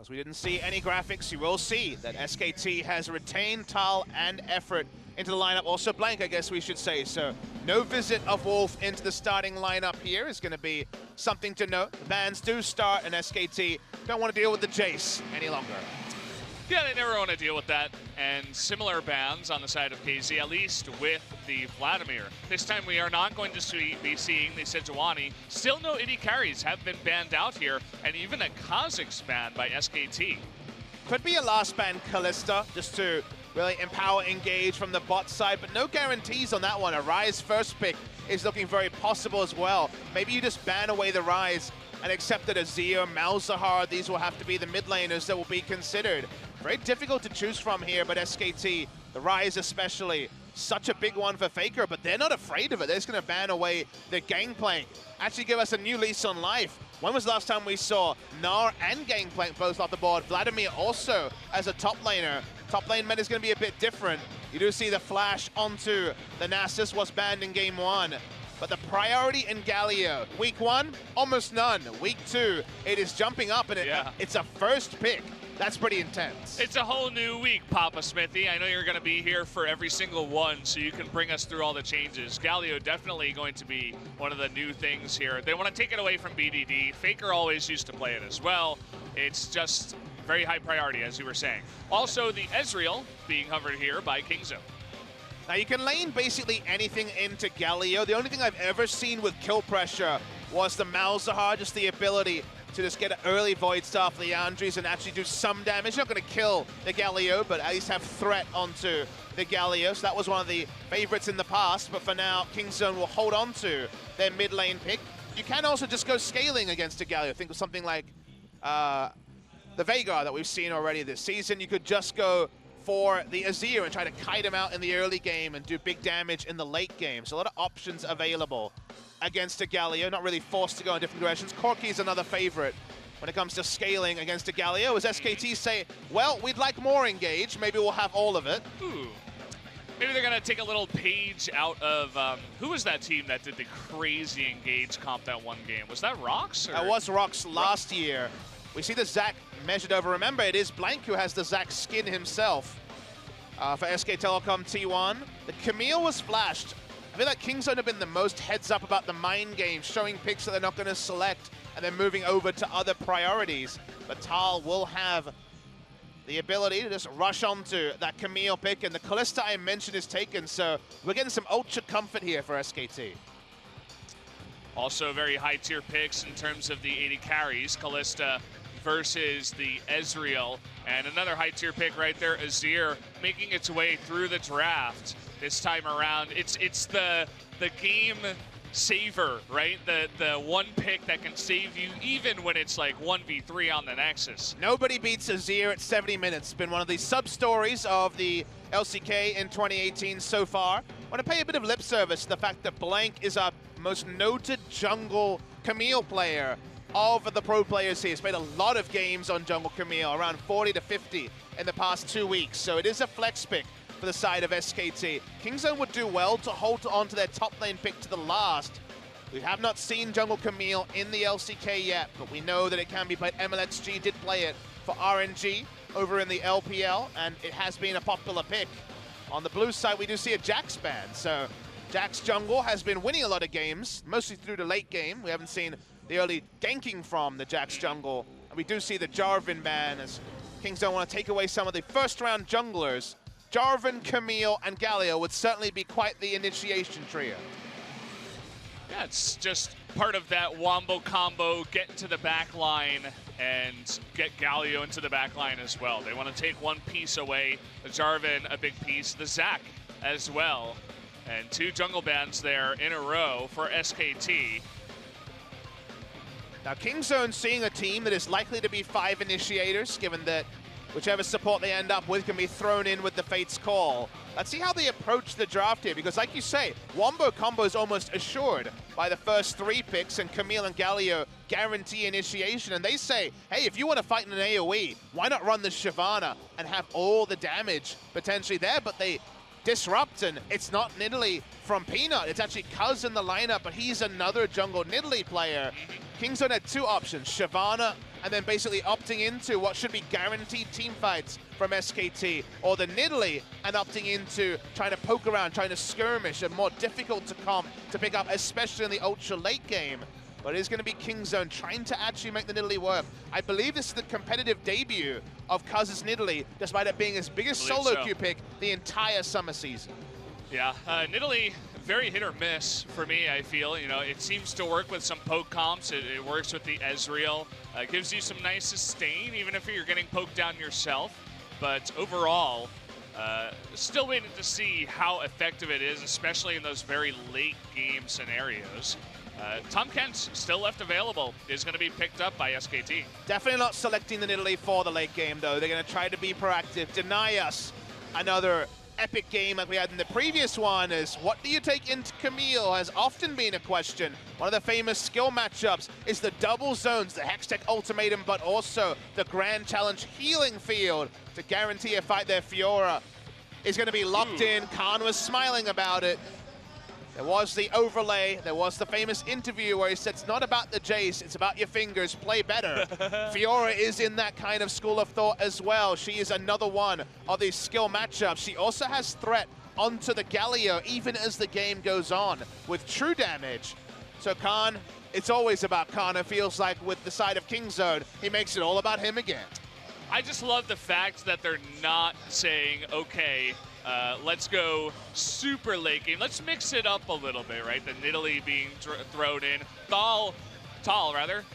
As we didn't see any graphics, you will see that SKT has retained Tal and Effort into the lineup. Also Blank, I guess we should say. So no visit of Wolf into the starting lineup here is going to be something to note. The bans do start, and SKT don't want to deal with the Jace any longer. Yeah, they never want to deal with that. And similar bans on the side of KZ, at least with the Vladimir. This time we are not going to be seeing the Sejuani. Still no AD carries have been banned out here, and even a Kha'Zix ban by SKT. Could be a last ban Kalista, just to really empower Engage from the bot side, but no guarantees on that one. A Ryze first pick is looking very possible as well. Maybe you just ban away the Ryze and accept that Azir, Malzahar, these will have to be the mid laners that will be considered. Very difficult to choose from here, but SKT, the Ryze especially, such a big one for Faker, but they're not afraid of it. They're just going to ban away the Gangplank. Actually give us a new lease on life. When was the last time we saw Gnar and Gangplank both off the board? Vladimir also as a top laner. Top lane meta is going to be a bit different. You do see the flash onto the Nasus was banned in game 1. But the priority in Galio, week 1, almost none. Week 2, it is jumping up, and it's a first pick. That's pretty intense. It's a whole new week, Papa Smithy. I know you're going to be here for every single one, so you can bring us through all the changes. Galio definitely going to be one of the new things here. They want to take it away from BDD. Faker always used to play it as well. It's just very high priority, as you were saying. Also, the Ezreal being hovered here by Kingzone. Now you can lane basically anything into Galio. The only thing I've ever seen with kill pressure was the Malzahar, just the ability to just get an early Void Star for the Andres and actually do some damage. Not going to kill the Galio, but at least have threat onto the Galio. So that was one of the favorites in the past, but for now, Kingzone will hold on to their mid lane pick. You can also just go scaling against a Galio. Think of something like the Veigar that we've seen already this season. You could just go for the Azir and try to kite him out in the early game and do big damage in the late game. So a lot of options available against a Galio, not really forced to go in different directions. Corki is another favorite when it comes to scaling against a Galio, as SKT say, well, we'd like more Engage, maybe we'll have all of it. Ooh. Maybe they're gonna take a little page out of, who was that team that did the crazy Engage comp that one game? Was that Rox? That was Rox last year. We see the Zac measured over. Remember, it is Blank who has the Zac skin himself for SK Telecom T1. The Camille was flashed. I feel like Kingzone have been the most heads up about the mind game, showing picks that they're not going to select and then moving over to other priorities. But Tal will have the ability to just rush onto that Camille pick, and the Kalista I mentioned is taken, so we're getting some ultra comfort here for SKT. Also very high tier picks in terms of the 80 carries. Kalista versus the Ezreal, and another high tier pick right there, Azir, making its way through the draft this time around. It's the game saver, right? The one pick that can save you even when it's like 1v3 on the Nexus. Nobody beats Azir at 70 minutes. It's been one of the sub-stories of the LCK in 2018 so far. I want to pay a bit of lip service to the fact that Blank is our most noted jungle Camille player of the pro players here. He's played a lot of games on jungle Camille, around 40 to 50 in the past 2 weeks. So it is a flex pick for the side of SKT. Kingzone would do well to hold on to their top lane pick to the last. We have not seen jungle Camille in the LCK yet, but we know that it can be played. MLXG did play it for RNG over in the LPL, and it has been a popular pick. On the blue side, we do see a Jax ban. So Jax jungle has been winning a lot of games, mostly through the late game. We haven't seen the early ganking from the Jax jungle. And we do see the Jarvan ban, as Kingzone want to take away some of the first round junglers. Jarvan, Camille, and Galio would certainly be quite the initiation trio. Yeah, it's just part of that wombo combo, get into the back line and get Galio into the back line as well. They want to take one piece away, the Jarvan a big piece, the Zac as well. And 2 jungle bans there in a row for SKT. Now Kingzone seeing a team that is likely to be 5 initiators, given that whichever support they end up with can be thrown in with the Fate's Call. Let's see how they approach the draft here, because like you say, Wombo combo is almost assured by the first 3 picks, and Camille and Galio guarantee initiation. And they say, hey, if you want to fight in an AoE, why not run the Shyvana and have all the damage potentially there? But they disrupt, and it's not Nidalee from Peanut. It's actually Cuz in the lineup, but he's another jungle Nidalee player. Kingzone had 2 options, Shyvana and then basically opting into what should be guaranteed team fights from SKT, or the Nidalee and opting into trying to poke around, trying to skirmish, and more difficult to comp to pick up, especially in the ultra late game. But it is going to be Kingzone trying to actually make the Nidalee work. I believe this is the competitive debut of Cuz's Nidalee, despite it being his biggest solo queue pick the entire summer season. Yeah, Nidalee, very hit or miss for me, I feel. You know, it seems to work with some poke comps. It works with the Ezreal. Gives you some nice sustain, even if you're getting poked down yourself. But overall, still waiting to see how effective it is, especially in those very late game scenarios. Tom Kent's still left available, is going to be picked up by SKT. Definitely not selecting the Nidalee for the late game, though. They're going to try to be proactive, deny us another epic game like we had in the previous one. Is what do you take into Camille has often been a question. One of the famous skill matchups is the double zones, the Hextech Ultimatum, but also the Grand Challenge Healing Field to guarantee a fight there. Fiora is going to be locked in. Khan was smiling about it. There was the overlay, there was the famous interview where he said, it's not about the Jace, it's about your fingers, play better. Fiora is in that kind of school of thought as well. She is another one of these skill matchups. She also has threat onto the Galio, even as the game goes on, with true damage. So Khan, it's always about Khan. It feels like with the side of Kingzone, he makes it all about him again. I just love the fact that they're not saying, okay, let's go super late game. Let's mix it up a little bit, right? The Nidalee being thrown in. Tal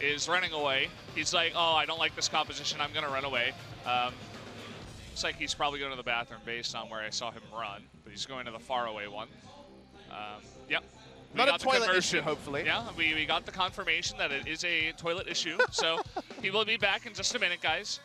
is running away. He's like, oh, I don't like this composition. I'm going to run away. Looks like he's probably going to the bathroom based on where I saw him run, but he's going to the faraway one. Yep. Not a toilet issue, hopefully. Yeah, we got the confirmation that it is a toilet issue. So he will be back in just a minute, guys.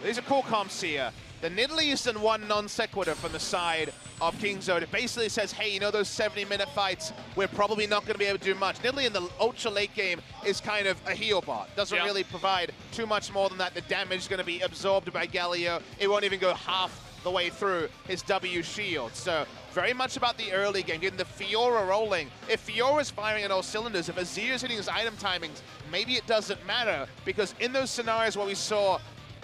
These are cool comps here. The Nidalee is in one non sequitur from the side of Kingzone. It basically says, hey, you know those 70-minute fights, we're probably not going to be able to do much. Nidalee in the ultra late game is kind of a heal bot. Doesn't really provide too much more than that. The damage is going to be absorbed by Galio. It won't even go half the way through his W shield. So very much about the early game, getting the Fiora rolling. If Fiora's firing on all cylinders, if Azir's hitting his item timings, maybe it doesn't matter, because in those scenarios where we saw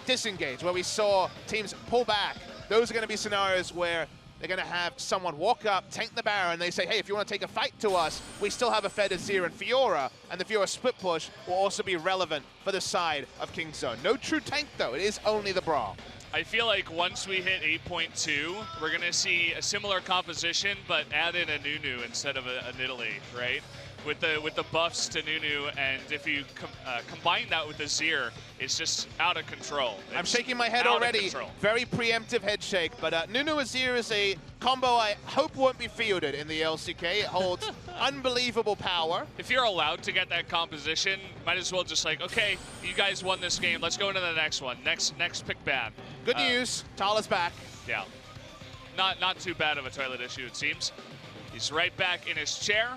disengage, where we saw teams pull back, those are going to be scenarios where they're going to have someone walk up, tank the Baron, and they say, hey, if you want to take a fight to us, we still have a fed Azir and Fiora, and the Fiora split push will also be relevant for the side of Kingzone. No true tank, though. It is only the Brawl. I feel like once we hit 8.2, we're going to see a similar composition, but add in a Nunu instead of a Nidalee, right? With the buffs to Nunu, and if you combine that with Azir, it's just out of control. I'm shaking my head already. Very preemptive head shake, but Nunu Azir is a combo I hope won't be fielded in the LCK. It holds unbelievable power. If you're allowed to get that composition, might as well just like, okay, you guys won this game. Let's go into the next one. Next pick ban. Good news. Tal is back. Yeah, not too bad of a toilet issue, it seems. He's right back in his chair.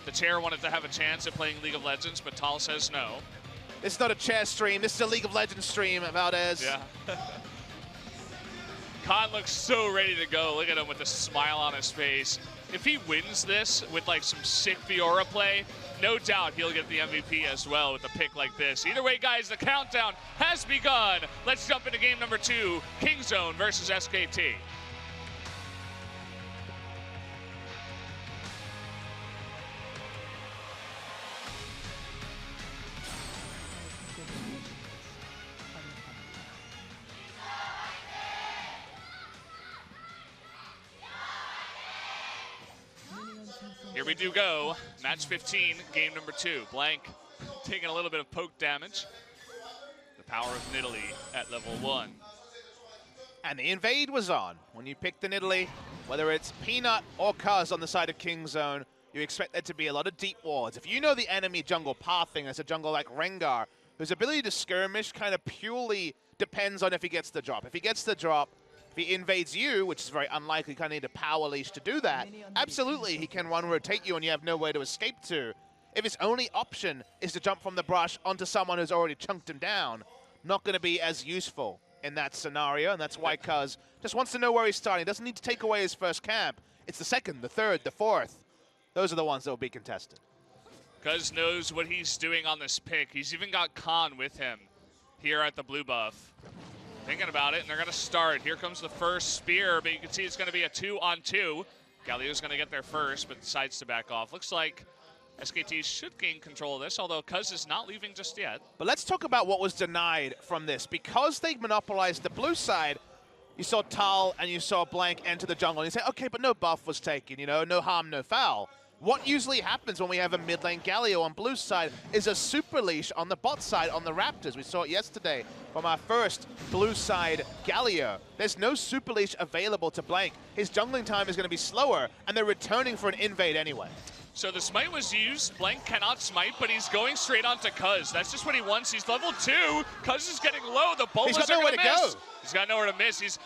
The chair wanted to have a chance at playing League of Legends, but Tal says no. This is not a chair stream. This is a League of Legends stream, Valdez. Yeah. Khan looks so ready to go. Look at him with a smile on his face. If he wins this with like some sick Fiora play, no doubt he'll get the MVP as well with a pick like this. Either way, guys, the countdown has begun. Let's jump into game number 2, Kingzone versus SKT. Here we do go. Match 15, game number 2. Blank taking a little bit of poke damage. The power of Nidalee at level 1. And the invade was on. When you pick the Nidalee, whether it's Peanut or Cuz on the side of Kingzone, you expect there to be a lot of deep wards. If you know the enemy jungle pathing as a jungle like Rengar, whose ability to skirmish kind of purely depends on if he gets the drop. If he gets the drop, if he invades you, which is very unlikely, kind of need a power leash to do that, absolutely he can one rotate you and you have no way to escape to. If his only option is to jump from the brush onto someone who's already chunked him down, not going to be as useful in that scenario, and that's why Cuz just wants to know where he's starting. He doesn't need to take away his first camp. It's the second, the third, the fourth. Those are the ones that will be contested. Cuz knows what he's doing on this pick. He's even got Khan with him here at the blue buff. Thinking about it, and they're going to start. Here comes the first spear, but you can see it's going to be a 2-on-2. Galio's going to get there first, but decides to back off. Looks like SKT should gain control of this, although Cuz is not leaving just yet. But let's talk about what was denied from this. Because they monopolized the blue side, you saw Tal and you saw Blank enter the jungle, and you say, okay, but no buff was taken, you know, no harm, no foul. What usually happens when we have a mid lane Galio on blue side is a super leash on the bot side on the Raptors. We saw it yesterday from our first blue side Galio. There's no super leash available to Blank. His jungling time is going to be slower, and they're returning for an invade anyway. So the smite was used. Blank cannot smite, but he's going straight onto Cuz. That's just what he wants. He's level 2. Cuz is getting low. The bolas He's got nowhere to go. He's got nowhere to miss. He's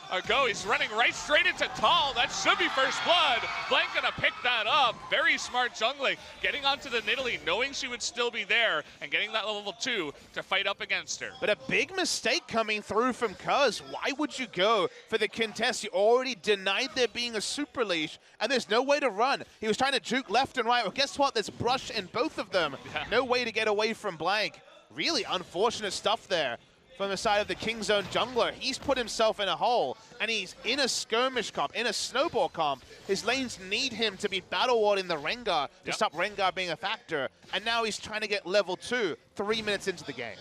running right straight into Tal. That should be first blood. Blank gonna pick that up. Very smart jungling. Getting onto the Nidalee, knowing she would still be there, and getting that level 2 to fight up against her. But a big mistake coming through from Cuz. Why would you go for the contest? You already denied there being a super leash, and there's no way to run. He was trying to juke left and right. Well, guess what? There's brush in both of them. Yeah. No way to get away from Blank. Really unfortunate stuff there from the side of the King Zone jungler. He's put himself in a hole, and he's in a skirmish comp, in a snowball comp. His lanes need him to be battle warding the Rengar to stop Rengar being a factor, and now he's trying to get level 2 3 minutes into the game.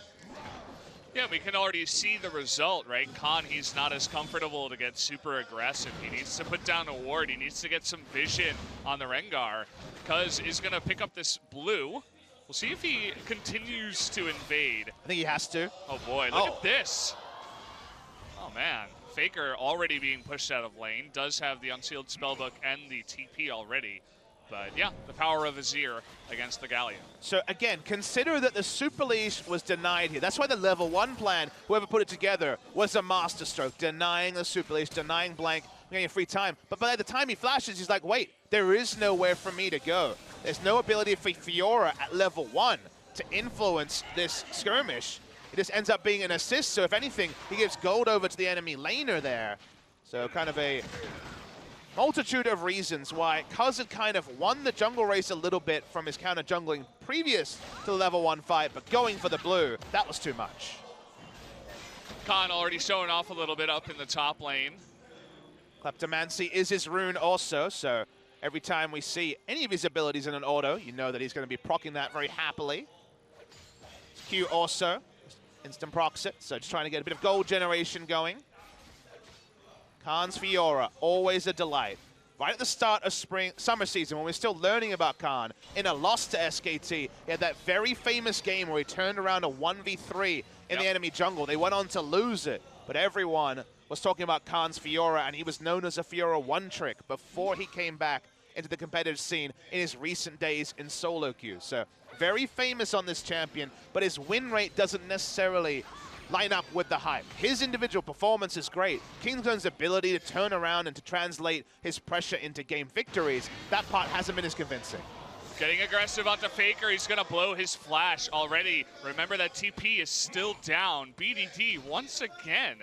Yeah, we can already see the result, right? Khan, he's not as comfortable to get super aggressive. He needs to put down a ward. He needs to get some vision on the Rengar. Cuz is going to pick up this blue. We'll see if he continues to invade. I think he has to. Oh boy, look at this. Oh man, Faker already being pushed out of lane. Does have the Unsealed Spellbook and the TP already. But yeah, the power of Azir against the Galio. So again, consider that the super leash was denied here. That's why the level 1 plan, whoever put it together, was a masterstroke. Denying the super leash, denying Blank, getting free time. But by the time he flashes, he's like, wait, there is nowhere for me to go. There's no ability for Fiora at level 1 to influence this skirmish. It just ends up being an assist, so if anything, he gives gold over to the enemy laner there. So kind of a multitude of reasons why Cuz had kind of won the jungle race a little bit from his counter jungling previous to the level 1 fight, but going for the blue, that was too much. Khan already showing off a little bit up in the top lane. Kleptomancy is his rune also, so every time we see any of his abilities in an auto, you know that he's going to be proccing that very happily. Q also, instant procs it, so just trying to get a bit of gold generation going. Khan's Fiora, always a delight. Right at the start of summer season, when we're still learning about Khan, in a loss to SKT, he had that very famous game where he turned around a 1v3 in the enemy jungle. They went on to lose it, but everyone was talking about Khan's Fiora, and he was known as a Fiora one-trick before he came back into the competitive scene in his recent days in solo queue. So very famous on this champion, but his win rate doesn't necessarily line up with the hype. His individual performance is great. Kingzone's ability to turn around and to translate his pressure into game victories, that part hasn't been as convincing. Getting aggressive onto Faker, he's gonna blow his flash already. Remember that TP is still down. BDD once again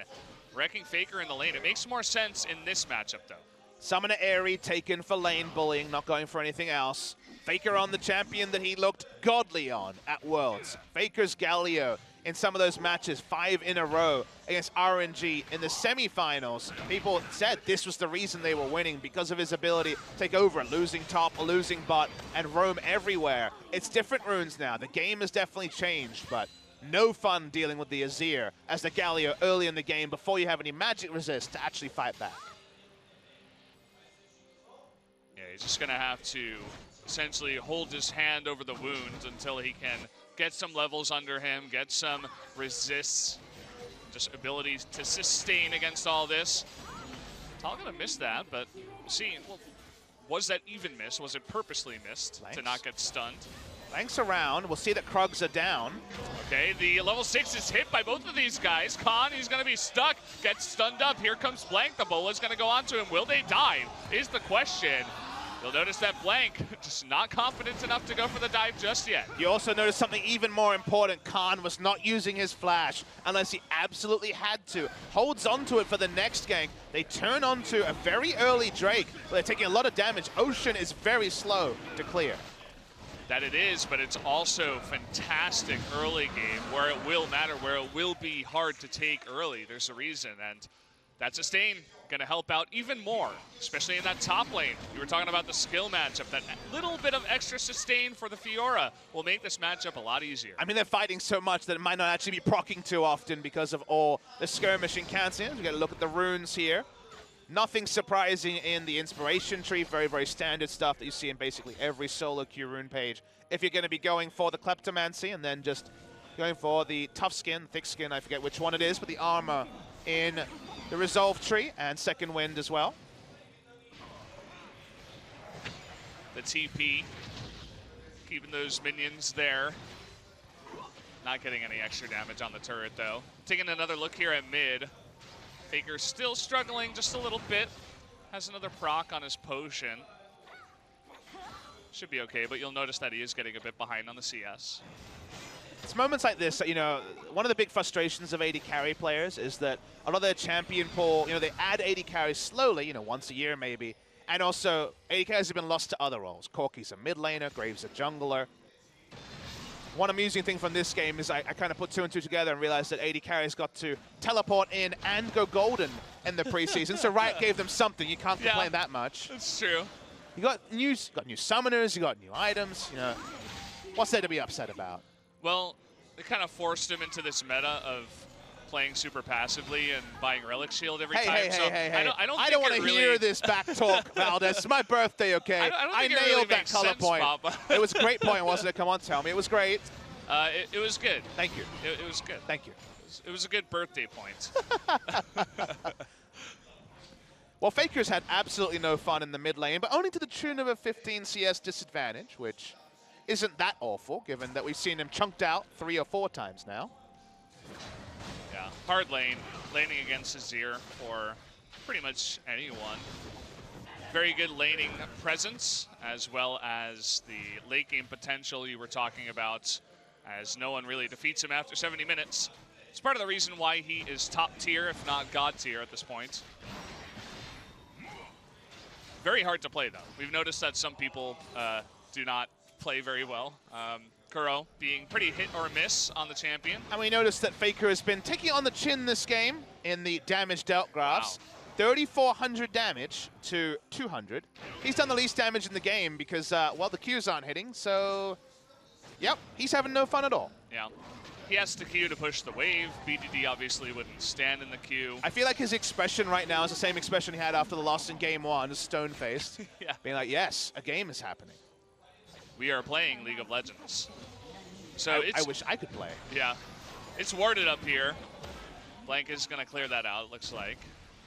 wrecking Faker in the lane. It makes more sense in this matchup though. Summoner Aerie taken for lane bullying, not going for anything else. Faker on the champion that he looked godly on at Worlds. Faker's Galio in some of those matches, 5 in a row against RNG in the semifinals. People said this was the reason they were winning, because of his ability to take over, losing top, losing bot, and roam everywhere. It's different runes now. The game has definitely changed, but no fun dealing with the Azir as the Galio early in the game before you have any magic resist to actually fight back. Yeah, he's just gonna have to essentially hold his hand over the wound until he can get some levels under him, get some resists, just ability to sustain against all this. Tal gonna miss that, but see, well, was that even missed? Was it purposely missed to not get stunned? Lanks around, we'll see that Krugs are down. Okay, the level 6 is hit by both of these guys. Khan, he's gonna be stuck, gets stunned up. Here comes Blank, the Bola's gonna go onto him. Will they dive, is the question. You'll notice that Blank just not confident enough to go for the dive just yet. You also notice something even more important. Khan was not using his flash unless he absolutely had to. Holds onto it for the next gank. They turn onto a very early Drake, but they're taking a lot of damage. Ocean is very slow to clear. that it is, but it's also fantastic early game where it will matter, where it will be hard to take early. There's a reason, and that sustain going to help out even more, especially in that top lane. You were talking about the skill matchup. That little bit of extra sustain for the Fiora will make this matchup a lot easier. I mean, they're fighting so much that it might not actually be proccing too often because of all the skirmishing canceling. You got to look at the runes here. Nothing surprising in the inspiration tree. Very, very standard stuff that you see in basically every solo queue rune page. If you're going to be going for the Kleptomancy and then just going for the tough skin, thick skin, I forget which one it is, but the armor in the Resolve tree and Second Wind as well. The TP, keeping those minions there. Not getting any extra damage on the turret though. Taking another look here at mid. Faker still struggling just a little bit. Has another proc on his potion. Should be okay, but you'll notice that he is getting a bit behind on the CS. It's moments like this that, you know, one of the big frustrations of AD carry players is that a lot of their champion pool, you know, they add AD carries slowly, you know, once a year maybe. And also, AD carries have been lost to other roles. Corki's a mid laner, Graves a jungler. One amusing thing from this game is I kind of put 2 and 2 together and realized that AD carries got to teleport in and go golden in the preseason. So Riot gave them something. You can't complain that much. That's true. You got new summoners, you got new items. You know, what's there to be upset about? Well, it kind of forced him into this meta of playing super passively and buying Relic Shield every time. Hey. I don't want to really hear this back talk, Valdez. It's my birthday, okay? I nailed really that color sense, point. Papa. It was a great point, wasn't it? Come on, tell me. It was great. It was good. Thank you. It was good. Thank you. It was a good birthday point. Well, Faker's had absolutely no fun in the mid lane, but only to the tune of a 15 CS disadvantage, which isn't that awful, given that we've seen him chunked out 3 or 4 times now. Yeah, hard lane, laning against Azir for pretty much anyone. Very good laning presence, as well as the late game potential you were talking about, as no one really defeats him after 70 minutes. It's part of the reason why he is top tier, if not god tier at this point. Very hard to play, though. We've noticed that some people do not play very well. Kuro being pretty hit or miss on the champion. And we noticed that Faker has been taking on the chin this game in the damage dealt graphs. Wow. 3,400 damage to 200. He's done the least damage in the game because, well, the Qs aren't hitting, so, yep, he's having no fun at all. Yeah. He has to Q to push the wave. BDD obviously wouldn't stand in the Q. I feel like his expression right now is the same expression he had after the loss in game 1, stone-faced. Yeah. Being like, yes, a game is happening. We are playing League of Legends. So I wish I could play. Yeah. It's warded up here. Blank is going to clear that out, it looks like.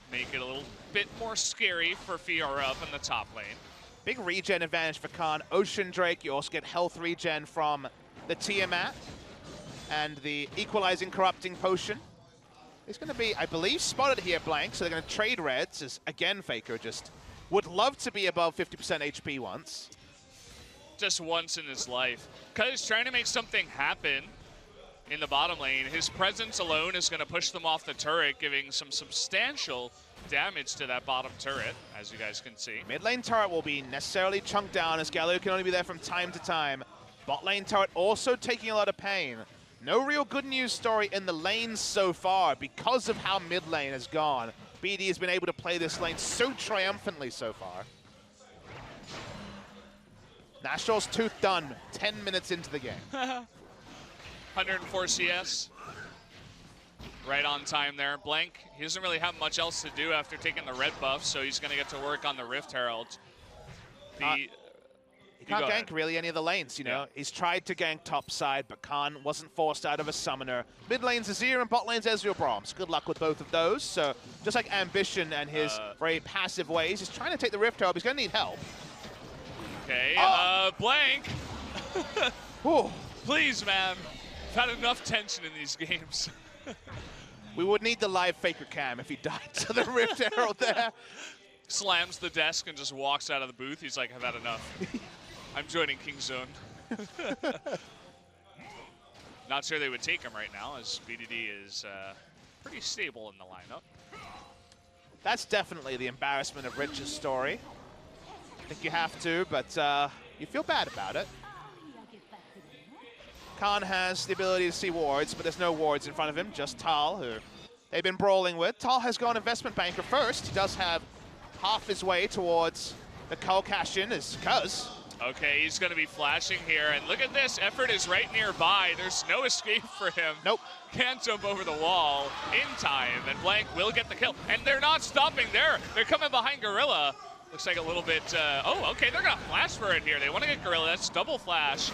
Make it a little bit more scary for Fiora up in the top lane. Big regen advantage for Khan. Ocean Drake, you also get health regen from the Tiamat and the equalizing corrupting potion. He's going to be, I believe, spotted here blank, so they're going to trade reds, as again Faker just would love to be above 50% HP once. Just once in his life. Because he's trying to make something happen in the bottom lane. His presence alone is going to push them off the turret, giving some substantial damage to that bottom turret, as you guys can see. Mid lane turret will be necessarily chunked down, as Galio can only be there from time to time. Bot lane turret also taking a lot of pain. No real good news story in the lanes so far because of how mid lane has gone. BD has been able to play this lane so triumphantly so far. National's tooth done 10 minutes into the game. 104 CS. Right on time there. Blank, he doesn't really have much else to do after taking the red buff, so he's going to get to work on the Rift Herald. He can't gank really any of the lanes, you know. Yeah. He's tried to gank top side, but Khan wasn't forced out of a summoner. Mid lane's Azir and bot lane's Ezreal Brahms. Good luck with both of those. So just like Ambition and his very passive ways, he's trying to take the Rift Herald. He's going to need help. Okay, Blank. Please, man. I've had enough tension in these games. We would need the live Faker cam if he died to the Rift Herald there. Slams the desk and just walks out of the booth. He's like, I've had enough. I'm joining King's Zone. Not sure they would take him right now, as BDD is pretty stable in the lineup. That's definitely the embarrassment of Rich's story. I think you have to, but you feel bad about it. Khan has the ability to see wards, but there's no wards in front of him, just Tal, who they've been brawling with. Tal has gone investment banker first. He does have half his way towards the Cull cash-in as Cuz. Okay, he's going to be flashing here, and look at this. Effort is right nearby. There's no escape for him. Nope. Can't jump over the wall in time, and Blank will get the kill. And they're not stopping there. They're coming behind Gorilla. Looks like a little bit, oh, okay, they're going to flash for it here. They want to get Gorilla. That's double flash.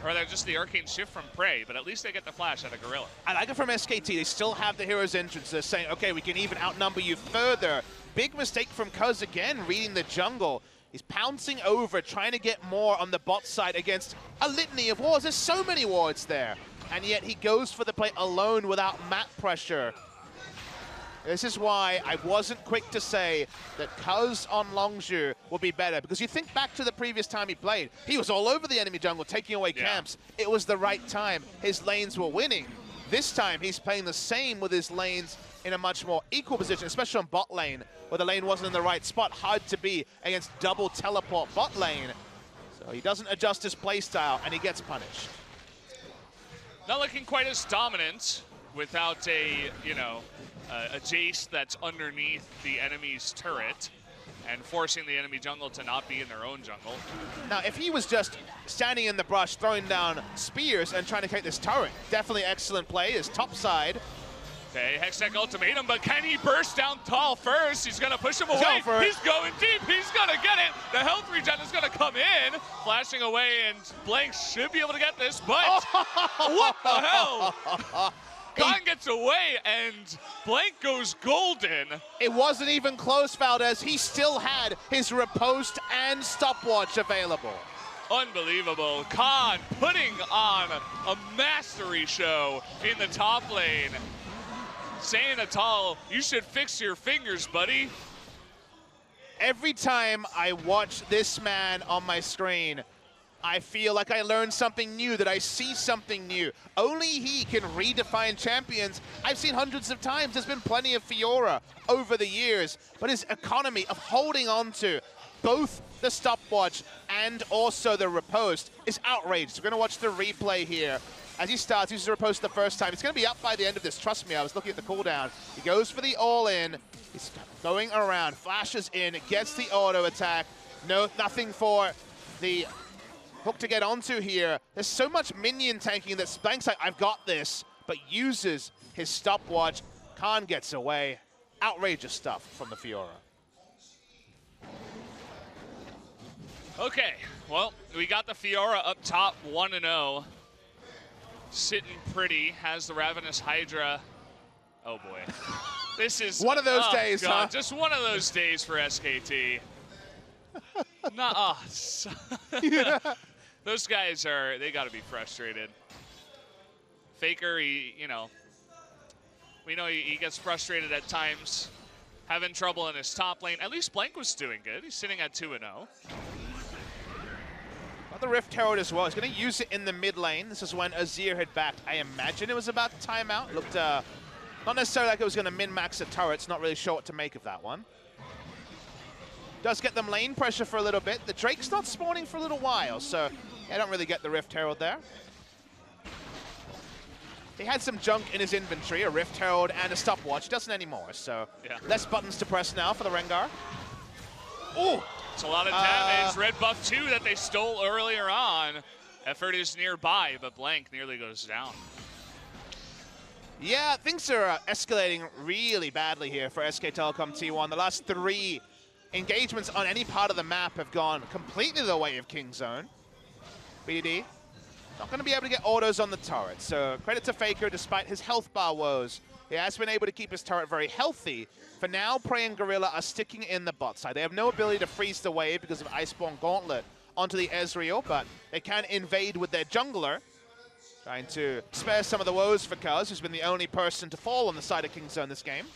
Or they're just the arcane shift from Prey, but at least they get the flash out of Gorilla. I like it from SKT. They still have the hero's entrance. They're saying, okay, we can even outnumber you further. Big mistake from Cuz again, reading the jungle. He's pouncing over, trying to get more on the bot side against a litany of wards. There's so many wards there. And yet he goes for the play alone without map pressure. This is why I wasn't quick to say that Cuz on Longzhu will be better, because you think back to the previous time he played, he was all over the enemy jungle, taking away camps. It was the right time. His lanes were winning. This time he's playing the same with his lanes in a much more equal position, especially on bot lane, where the lane wasn't in the right spot. Hard to be against double teleport bot lane. So he doesn't adjust his playstyle, and he gets punished. Not looking quite as dominant without a, you know, a Jace that's underneath the enemy's turret and forcing the enemy jungle to not be in their own jungle. Now, if he was just standing in the brush, throwing down spears and trying to take this turret, definitely excellent play. His top side. Okay, Hextech ultimatum, but can he burst down Tal first? He's gonna push him away. He's going deep, he's gonna get it. The health regen is gonna come in, flashing away, and Blank should be able to get this, but what the hell? Khan gets away, and Blank goes golden. It wasn't even close, Valdez. He still had his riposte and stopwatch available. Unbelievable. Khan putting on a mastery show in the top lane. Saying to Tal, you should fix your fingers, buddy. Every time I watch this man on my screen, I feel like I learned something new, that I see something new. Only he can redefine champions. I've seen hundreds of times. There's been plenty of Fiora over the years, but his economy of holding on to both the stopwatch and also the riposte is outrageous. We're gonna watch the replay here. As he starts, uses the riposte the first time. It's gonna be up by the end of this, trust me, I was looking at the cooldown. He goes for the all-in. He's going around, flashes in, gets the auto attack. No, nothing for the hook to get onto here. There's so much minion tanking that Blank's like, I've got this, but uses his stopwatch. Khan gets away. Outrageous stuff from the Fiora. Okay, well, we got the Fiora up top, 1-0. Sitting pretty, has the Ravenous Hydra. Oh boy. This is one of those days, God, huh? Just one of those days for SKT. Those guys are, they gotta be frustrated. Faker, you know, we know he gets frustrated at times, having trouble in his top lane. At least Blank was doing good. He's sitting at 2-0. Got the Rift Herald as well. He's going to use it in the mid lane. This is when Azir had backed. I imagine it was about timeout. Looked not necessarily like it was going to min-max the turrets. Not really sure what to make of that one. Does get them lane pressure for a little bit. The Drake's not spawning for a little while, so I don't really get the Rift Herald there. He had some junk in his inventory, a Rift Herald and a stopwatch. Doesn't anymore, so less buttons to press now for the Rengar. Ooh! It's a lot of damage. Red buff 2 that they stole earlier on. Effort is nearby, but Blank nearly goes down. Yeah, things are escalating really badly here for SK Telecom T1. The last 3 engagements on any part of the map have gone completely the way of King Zone. BDD not going to be able to get autos on the turret, so credit to Faker despite his health bar woes. He has been able to keep his turret very healthy. For now, Prey and Gorilla are sticking in the bot side. They have no ability to freeze the wave because of Iceborne Gauntlet onto the Ezreal, but they can invade with their jungler. Trying to spare some of the woes for Cuz, who's been the only person to fall on the side of King Zone this game.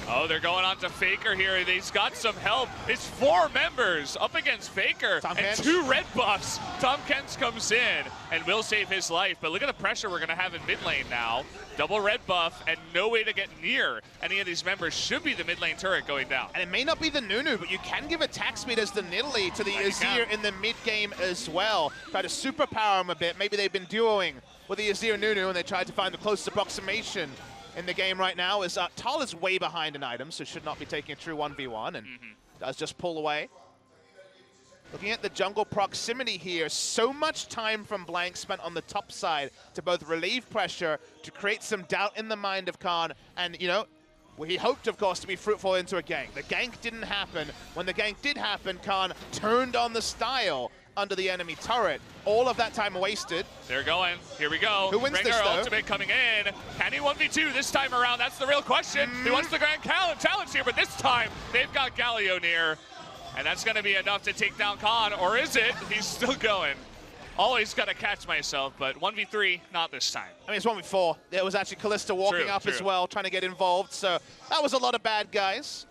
Oh, they're going on to Faker here. He's got some help. It's 4 members up against Faker and 2 red buffs. Tom Kents comes in and will save his life, but look at the pressure we're going to have in mid lane now. Double red buff and no way to get near any of these members. Should be the mid lane turret going down. And it may not be the Nunu, but you can give attack speed as the Nidalee to the Azir in the mid game as well. Try to superpower him a bit. Maybe they've been duoing with the Azir Nunu and they tried to find the closest approximation in the game right now. Is Tal is way behind in items, so should not be taking a true 1v1 and does just pull away. Looking at the jungle proximity here, so much time from Blank spent on the top side to both relieve pressure, to create some doubt in the mind of Khan, and you know, he hoped, of course, to be fruitful into a gank. The gank didn't happen. When the gank did happen, Khan turned on the style under the enemy turret. All of that time wasted. They're going. Here we go. Who wins this, though? Ultimate coming in. Can he 1v2 this time around? That's the real question. He wants the grand challenge here, but this time they've got Galio near. And that's going to be enough to take down Khan, or is it? He's still going. Always got to catch myself, but 1v3, not this time. I mean, it's 1v4. There was actually Kalista walking up as well, trying to get involved. So that was a lot of bad guys.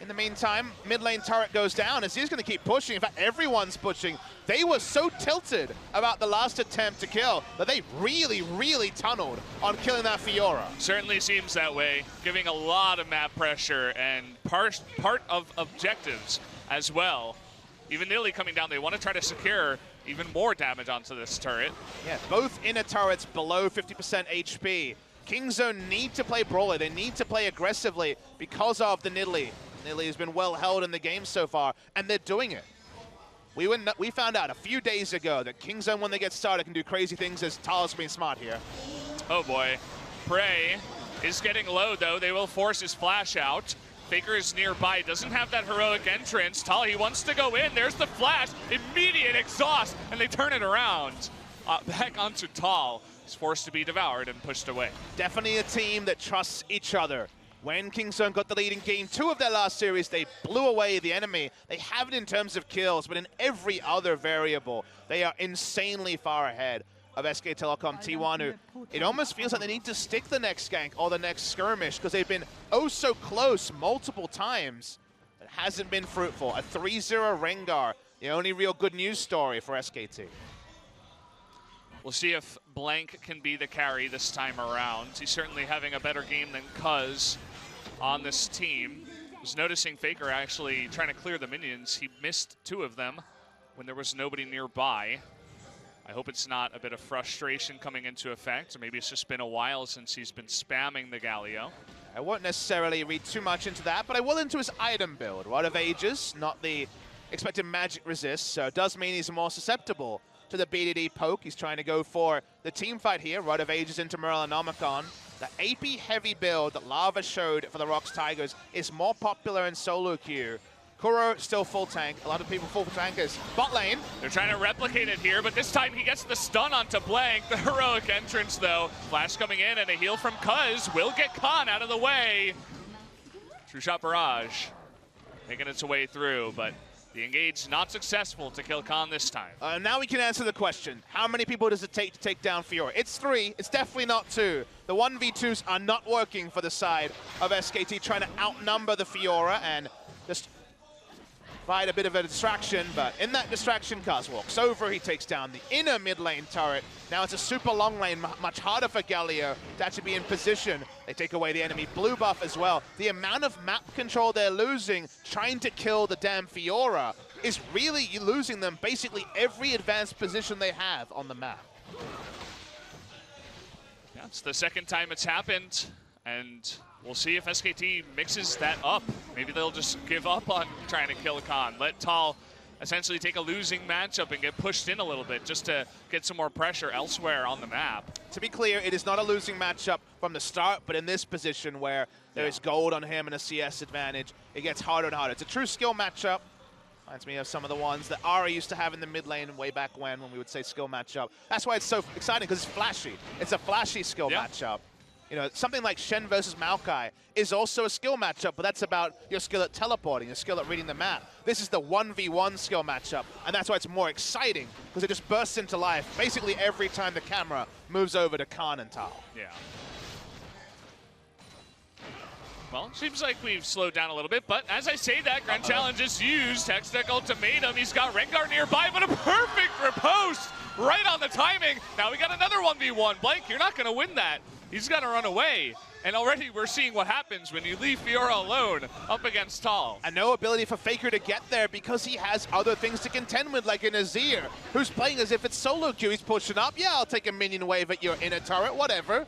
In the meantime, mid lane turret goes down as he's going to keep pushing. In fact, everyone's pushing. They were so tilted about the last attempt to kill that they really, really tunneled on killing that Fiora. Certainly seems that way, giving a lot of map pressure and part of objectives as well. Even Nidalee coming down, they want to try to secure even more damage onto this turret. Yeah, both inner turrets below 50% HP. Kingzone need to play brawler. They need to play aggressively because of the Nidalee. Nidalee has been well held in the game so far, and they're doing it. We found out a few days ago that Kingzone, when they get started, can do crazy things, as Tal's being smart here. Oh boy. Prey is getting low, though. They will force his flash out. Faker is nearby, doesn't have that heroic entrance. Tal, he wants to go in. There's the flash, immediate exhaust, and they turn it around. Back onto Tal. He's forced to be devoured and pushed away. Definitely a team that trusts each other. When Kingzone got the lead in Game 2 of their last series, they blew away the enemy. They have it in terms of kills, but in every other variable, they are insanely far ahead of SK Telecom T1, who it almost feels like they need to stick the next gank or the next skirmish because they've been oh so close multiple times. It hasn't been fruitful. A 3-0 Rengar, the only real good news story for SKT. We'll see if Blank can be the carry this time around. He's certainly having a better game than Cuz on this team. I was noticing Faker actually trying to clear the minions. He missed 2 of them when there was nobody nearby. I hope it's not a bit of frustration coming into effect, or maybe it's just been a while since he's been spamming the Galio. I won't necessarily read too much into that, but I will into his item build. Rod of Ages, not the expected magic resist, so it does mean he's more susceptible to the BDD poke. He's trying to go for the team fight here. Rod of Ages into Morellonomicon. The AP heavy build that Lava showed for the Rocks Tigers is more popular in solo queue. Kuro still full tank. A lot of people full tankers. Bot lane. They're trying to replicate it here, but this time he gets the stun onto Blank. The heroic entrance, though. Flash coming in and a heal from Cuz will get Khan out of the way. True Shot Barrage making its way through, but the engage not successful to kill Khan this time. Now we can answer the question. How many people does it take to take down Fiora? It's 3. It's definitely not 2. The 1v2s are not working for the side of SKT, trying to outnumber the Fiora and just provide a bit of a distraction, but in that distraction, Kaz walks over, he takes down the inner mid lane turret. Now it's a super long lane, much harder for Galio to actually be in position. They take away the enemy blue buff as well. The amount of map control they're losing trying to kill the damn Fiora is really losing them basically every advanced position they have on the map. That's the second time it's happened, and we'll see if SKT mixes that up. Maybe they'll just give up on trying to kill Khan. Let Tal essentially take a losing matchup and get pushed in a little bit just to get some more pressure elsewhere on the map. To be clear, it is not a losing matchup from the start, but in this position where there is gold on him and a CS advantage, it gets harder and harder. It's a true skill matchup. Reminds me of some of the ones that Ari used to have in the mid lane way back when we would say skill matchup. That's why it's so exciting, because it's flashy. It's a flashy skill matchup. You know, something like Shen versus Maokai is also a skill matchup, but that's about your skill at teleporting, your skill at reading the map. This is the 1v1 skill matchup, and that's why it's more exciting, because it just bursts into life basically every time the camera moves over to Khan and Tal. Yeah. Well, seems like we've slowed down a little bit, but as I say that, Grand Challenge is used. Hextech Ultimatum, he's got Rengar nearby, but a perfect riposte right on the timing. Now we got another 1v1. Blank, you're not going to win that. He's got to run away. And already we're seeing what happens when you leave Fiora alone up against Tal. And no ability for Faker to get there because he has other things to contend with, like an Azir, who's playing as if it's solo queue. He's pushing up. Yeah, I'll take a minion wave at your inner turret, whatever.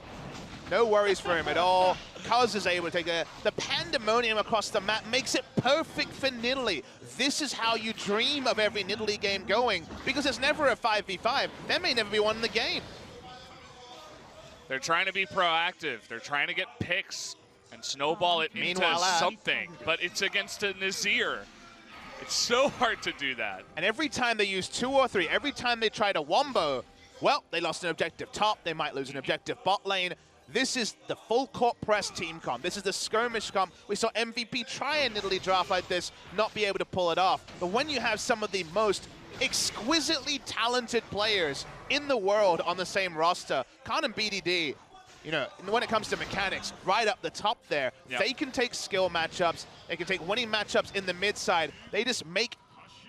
No worries for him at all. Kuz is able to take the pandemonium across the map, makes it perfect for Nidalee. This is how you dream of every Nidalee game going, because it's never a 5v5. There may never be one in the game. They're trying to be proactive. They're trying to get picks and snowball it into something, but it's against a Nazir. It's so hard to do that. And every time they use 2 or 3, every time they try to wombo, well, they lost an objective top, they might lose an objective bot lane. This is the full court press team comp. This is the skirmish comp. We saw MVP try a Nidalee draft like this, not be able to pull it off. But when you have some of the most exquisitely talented players in the world on the same roster, Khan and BDD, you know, when it comes to mechanics, right up the top there, they can take skill matchups, they can take winning matchups in the mid side. They just make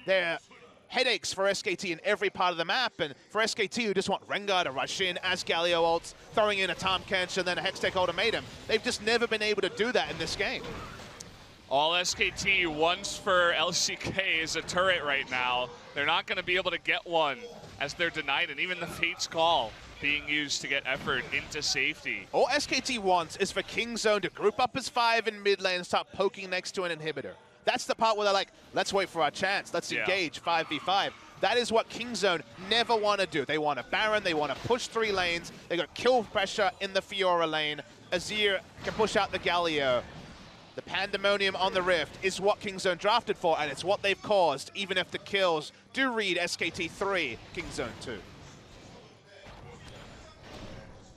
their headaches for SKT in every part of the map, and for SKT who just want Rengar to rush in as Galio ults, throwing in a Tahm Kench and then a Hextech Ultimatum. They've just never been able to do that in this game. All SKT wants for LCK is a turret right now. They're not going to be able to get one as they're denied, and even the Fate's Call being used to get effort into safety. All SKT wants is for Kingzone to group up as 5 in mid lane and start poking next to an inhibitor. That's the part where they're like, let's wait for our chance. Let's engage 5v5. That is what Kingzone never want to do. They want a Baron. They want to push 3 lanes. They got kill pressure in the Fiora lane. Azir can push out the Galio. The Pandemonium on the Rift is what Kingzone drafted for, and it's what they've caused, even if the kills do read SKT 3, Kingzone 2.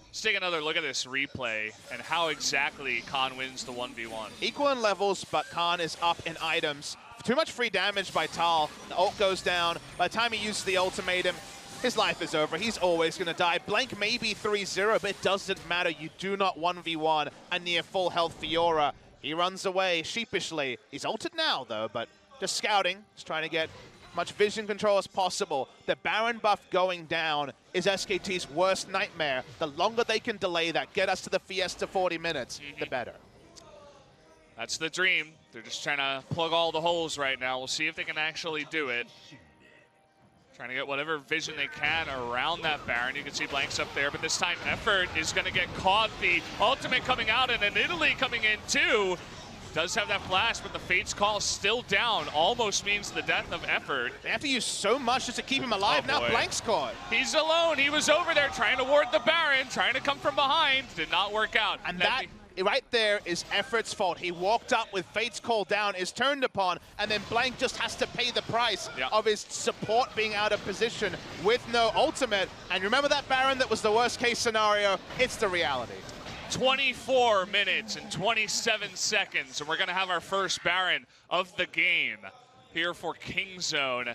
Let's take another look at this replay and how exactly Khan wins the 1v1. Equal in levels, but Khan is up in items. Too much free damage by Tal. The ult goes down. By the time he uses the ultimatum, his life is over. He's always going to die. Blank may be 3-0, but it doesn't matter. You do not 1v1 a near full health Fiora. He runs away sheepishly. He's ulted now, though, but just scouting. Just trying to get much vision control as possible. The Baron buff going down is SKT's worst nightmare. The longer they can delay that, get us to the Fiesta 40 minutes, the better. That's the dream. They're just trying to plug all the holes right now. We'll see if they can actually do it. Trying to get whatever vision they can around that Baron. You can see Blanks up there, but this time Effort is going to get caught. The ultimate coming out and an Italy coming in too. Does have that flash, but the Fate's Call still down. Almost means the death of Effort. They have to use so much just to keep him alive. Now Blank's caught. He's alone. He was over there trying to ward the Baron, trying to come from behind. Did not work out. And that right there is Effort's fault. He walked up with Fate's Call down, is turned upon, and then Blank just has to pay the price of his support being out of position with no ultimate. And remember that Baron that was the worst case scenario? It's the reality. 24 minutes and 27 seconds, and we're going to have our first Baron of the game here for Kingzone.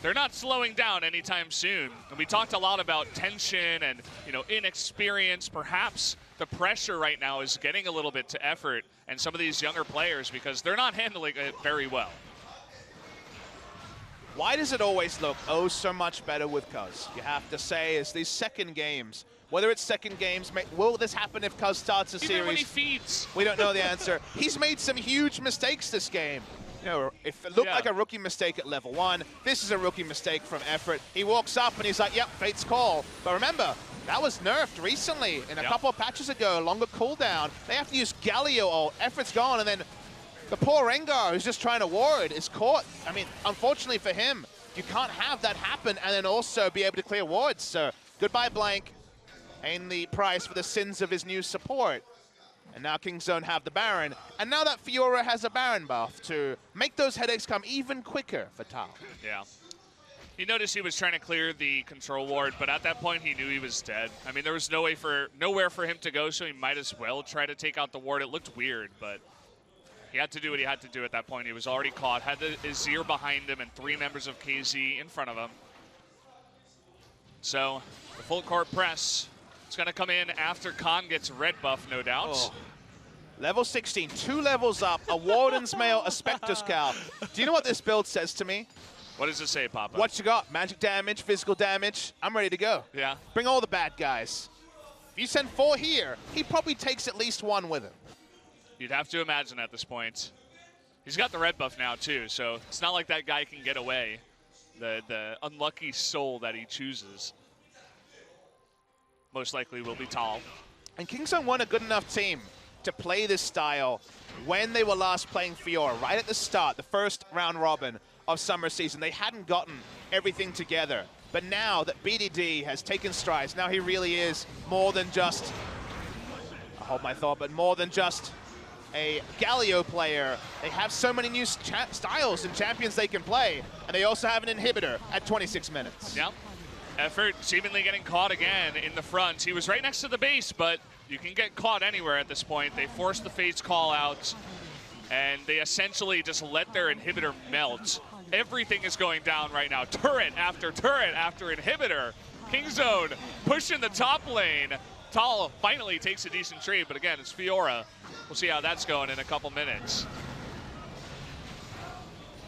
They're not slowing down anytime soon. And we talked a lot about tension and, you know, inexperience. Perhaps the pressure right now is getting a little bit to Effort and some of these younger players because they're not handling it very well. Why does it always look oh so much better with Kuz? You have to say, is these second games, whether it's second games, will this happen if Kuz starts a series? Even when he feeds. We don't know the answer. He's made some huge mistakes this game. You know, if it looked like a rookie mistake at level 1, this is a rookie mistake from Effort. He walks up and he's like, yep, Fate's Call. But remember, that was nerfed recently in a couple of patches ago, longer cooldown. They have to use Galio ult. Effort's gone, and then the poor Rengar, who's just trying to ward, is caught. I mean, unfortunately for him, you can't have that happen and then also be able to clear wards. So goodbye, Blank. Paying the price for the sins of his new support. And now Kingzone have the Baron. And now that Fiora has a Baron buff to make those headaches come even quicker for Tal. Yeah. You notice he was trying to clear the control ward, but at that point he knew he was dead. I mean, there was nowhere for him to go, so he might as well try to take out the ward. It looked weird, but he had to do what he had to do at that point. He was already caught, had the Azir behind him and 3 members of KZ in front of him. So the full court press, it's going to come in after Khan gets red buff, no doubt. Level 16, 2 levels up, a Warden's Mail, a Spectre's Cowl. Do you know what this build says to me? What does it say, Papa? What you got? Magic damage, physical damage. I'm ready to go. Yeah. Bring all the bad guys. If you send 4 here, he probably takes at least 1 with him. You'd have to imagine at this point. He's got the red buff now, too, so it's not like that guy can get away. The unlucky soul that he chooses most likely will be Tal. And KingZone weren't a good enough team to play this style when they were last playing Fiora, right at the start, the first round robin of summer season. They hadn't gotten everything together. But now that BDD has taken strides, now he really is more than just, I hold my thought, but more than just a Galio player. They have so many new styles and champions they can play, and they also have an inhibitor at 26 minutes. Yep. Effort seemingly getting caught again in the front. He was right next to the base, but you can get caught anywhere at this point. They forced the Fates call out, and they essentially just let their inhibitor melt. Everything is going down right now. Turret after inhibitor. KingZone pushing the top lane. Tal finally takes a decent trade, but again, it's Fiora. We'll see how that's going in a couple minutes.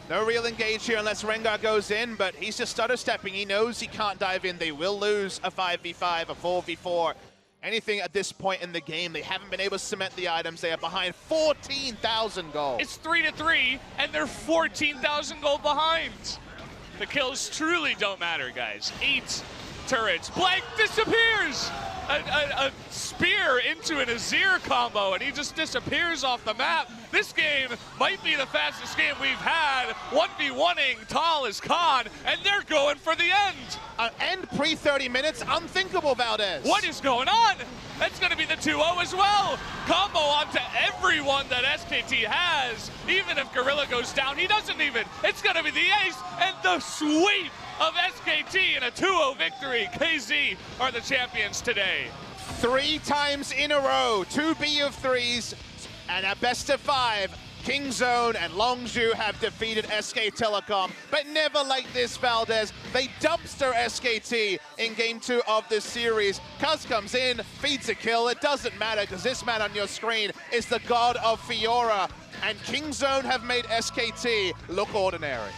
No real engage here unless Rengar goes in, but he's just stutter-stepping. He knows he can't dive in. They will lose a 5v5, a 4v4. Anything at this point in the game. They haven't been able to cement the items. They are behind 14,000 gold. It's 3-3, and they're 14,000 gold behind. The kills truly don't matter, guys. 8 turrets. Blank disappears! A spear into an Azir combo, and he just disappears off the map. This game might be the fastest game we've had. 1v1ing Tal is Khan, and they're going for the end. End pre-30 minutes, unthinkable, Valdez. What is going on? That's going to be the 2-0 as well. Combo onto everyone that SKT has. Even if Gorilla goes down, he doesn't even. It's going to be the ace and the sweep of SKT in a 2-0 victory. KZ are the champions today. 3 times in a row, 2 B of 3s, and a best of 5. KingZone and Longzhu have defeated SK Telecom, but never like this, Valdez. They dumpster SKT in game 2 of this series. Cuz comes in, feeds a kill. It doesn't matter because this man on your screen is the god of Fiora, and KingZone have made SKT look ordinary.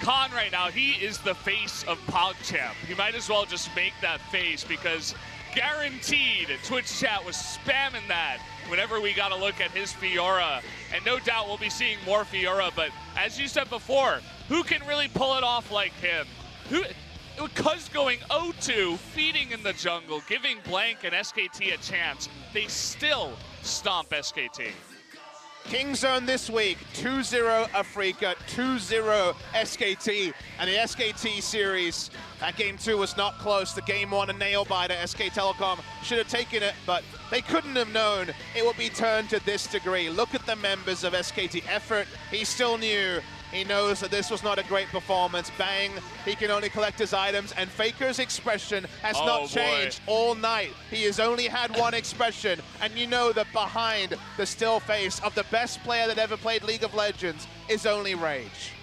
Khan right now, he is the face of PogChamp. He might as well just make that face because guaranteed Twitch chat was spamming that whenever we got a look at his Fiora. And no doubt we'll be seeing more Fiora, but as you said before, who can really pull it off like him? Cuz going 0-2, feeding in the jungle, giving Blank and SKT a chance. They still stomp SKT. KingZone this week, 2-0 Afrika, 2-0 SKT, and the SKT series, that game 2 was not close. The game 1, a nail-biter. SK Telecom should have taken it, but they couldn't have known it would be turned to this degree. Look at the members of SKT. Effort, he still knew. He knows that this was not a great performance. Bang, he can only collect his items, and Faker's expression has not changed all night. He has only had one expression, and you know that behind the still face of the best player that ever played League of Legends is only rage.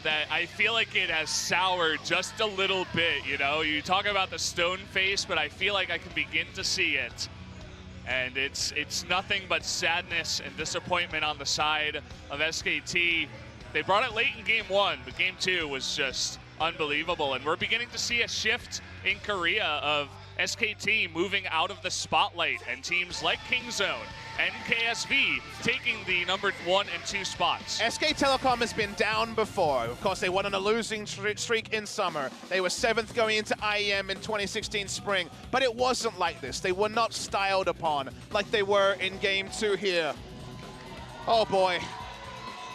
That I feel like it has soured just a little bit, you know? You talk about the stone face, but I feel like I can begin to see it. And it's nothing but sadness and disappointment on the side of SKT. They brought it late in game 1, but game 2 was just unbelievable. And we're beginning to see a shift in Korea of SKT moving out of the spotlight, and teams like KingZone and KSV taking the number 1 and 2 spots. SK Telecom has been down before. Of course, they went on a losing streak in summer. They were 7th going into IEM in 2016 spring, but it wasn't like this. They were not styled upon like they were in game 2 here. Oh boy.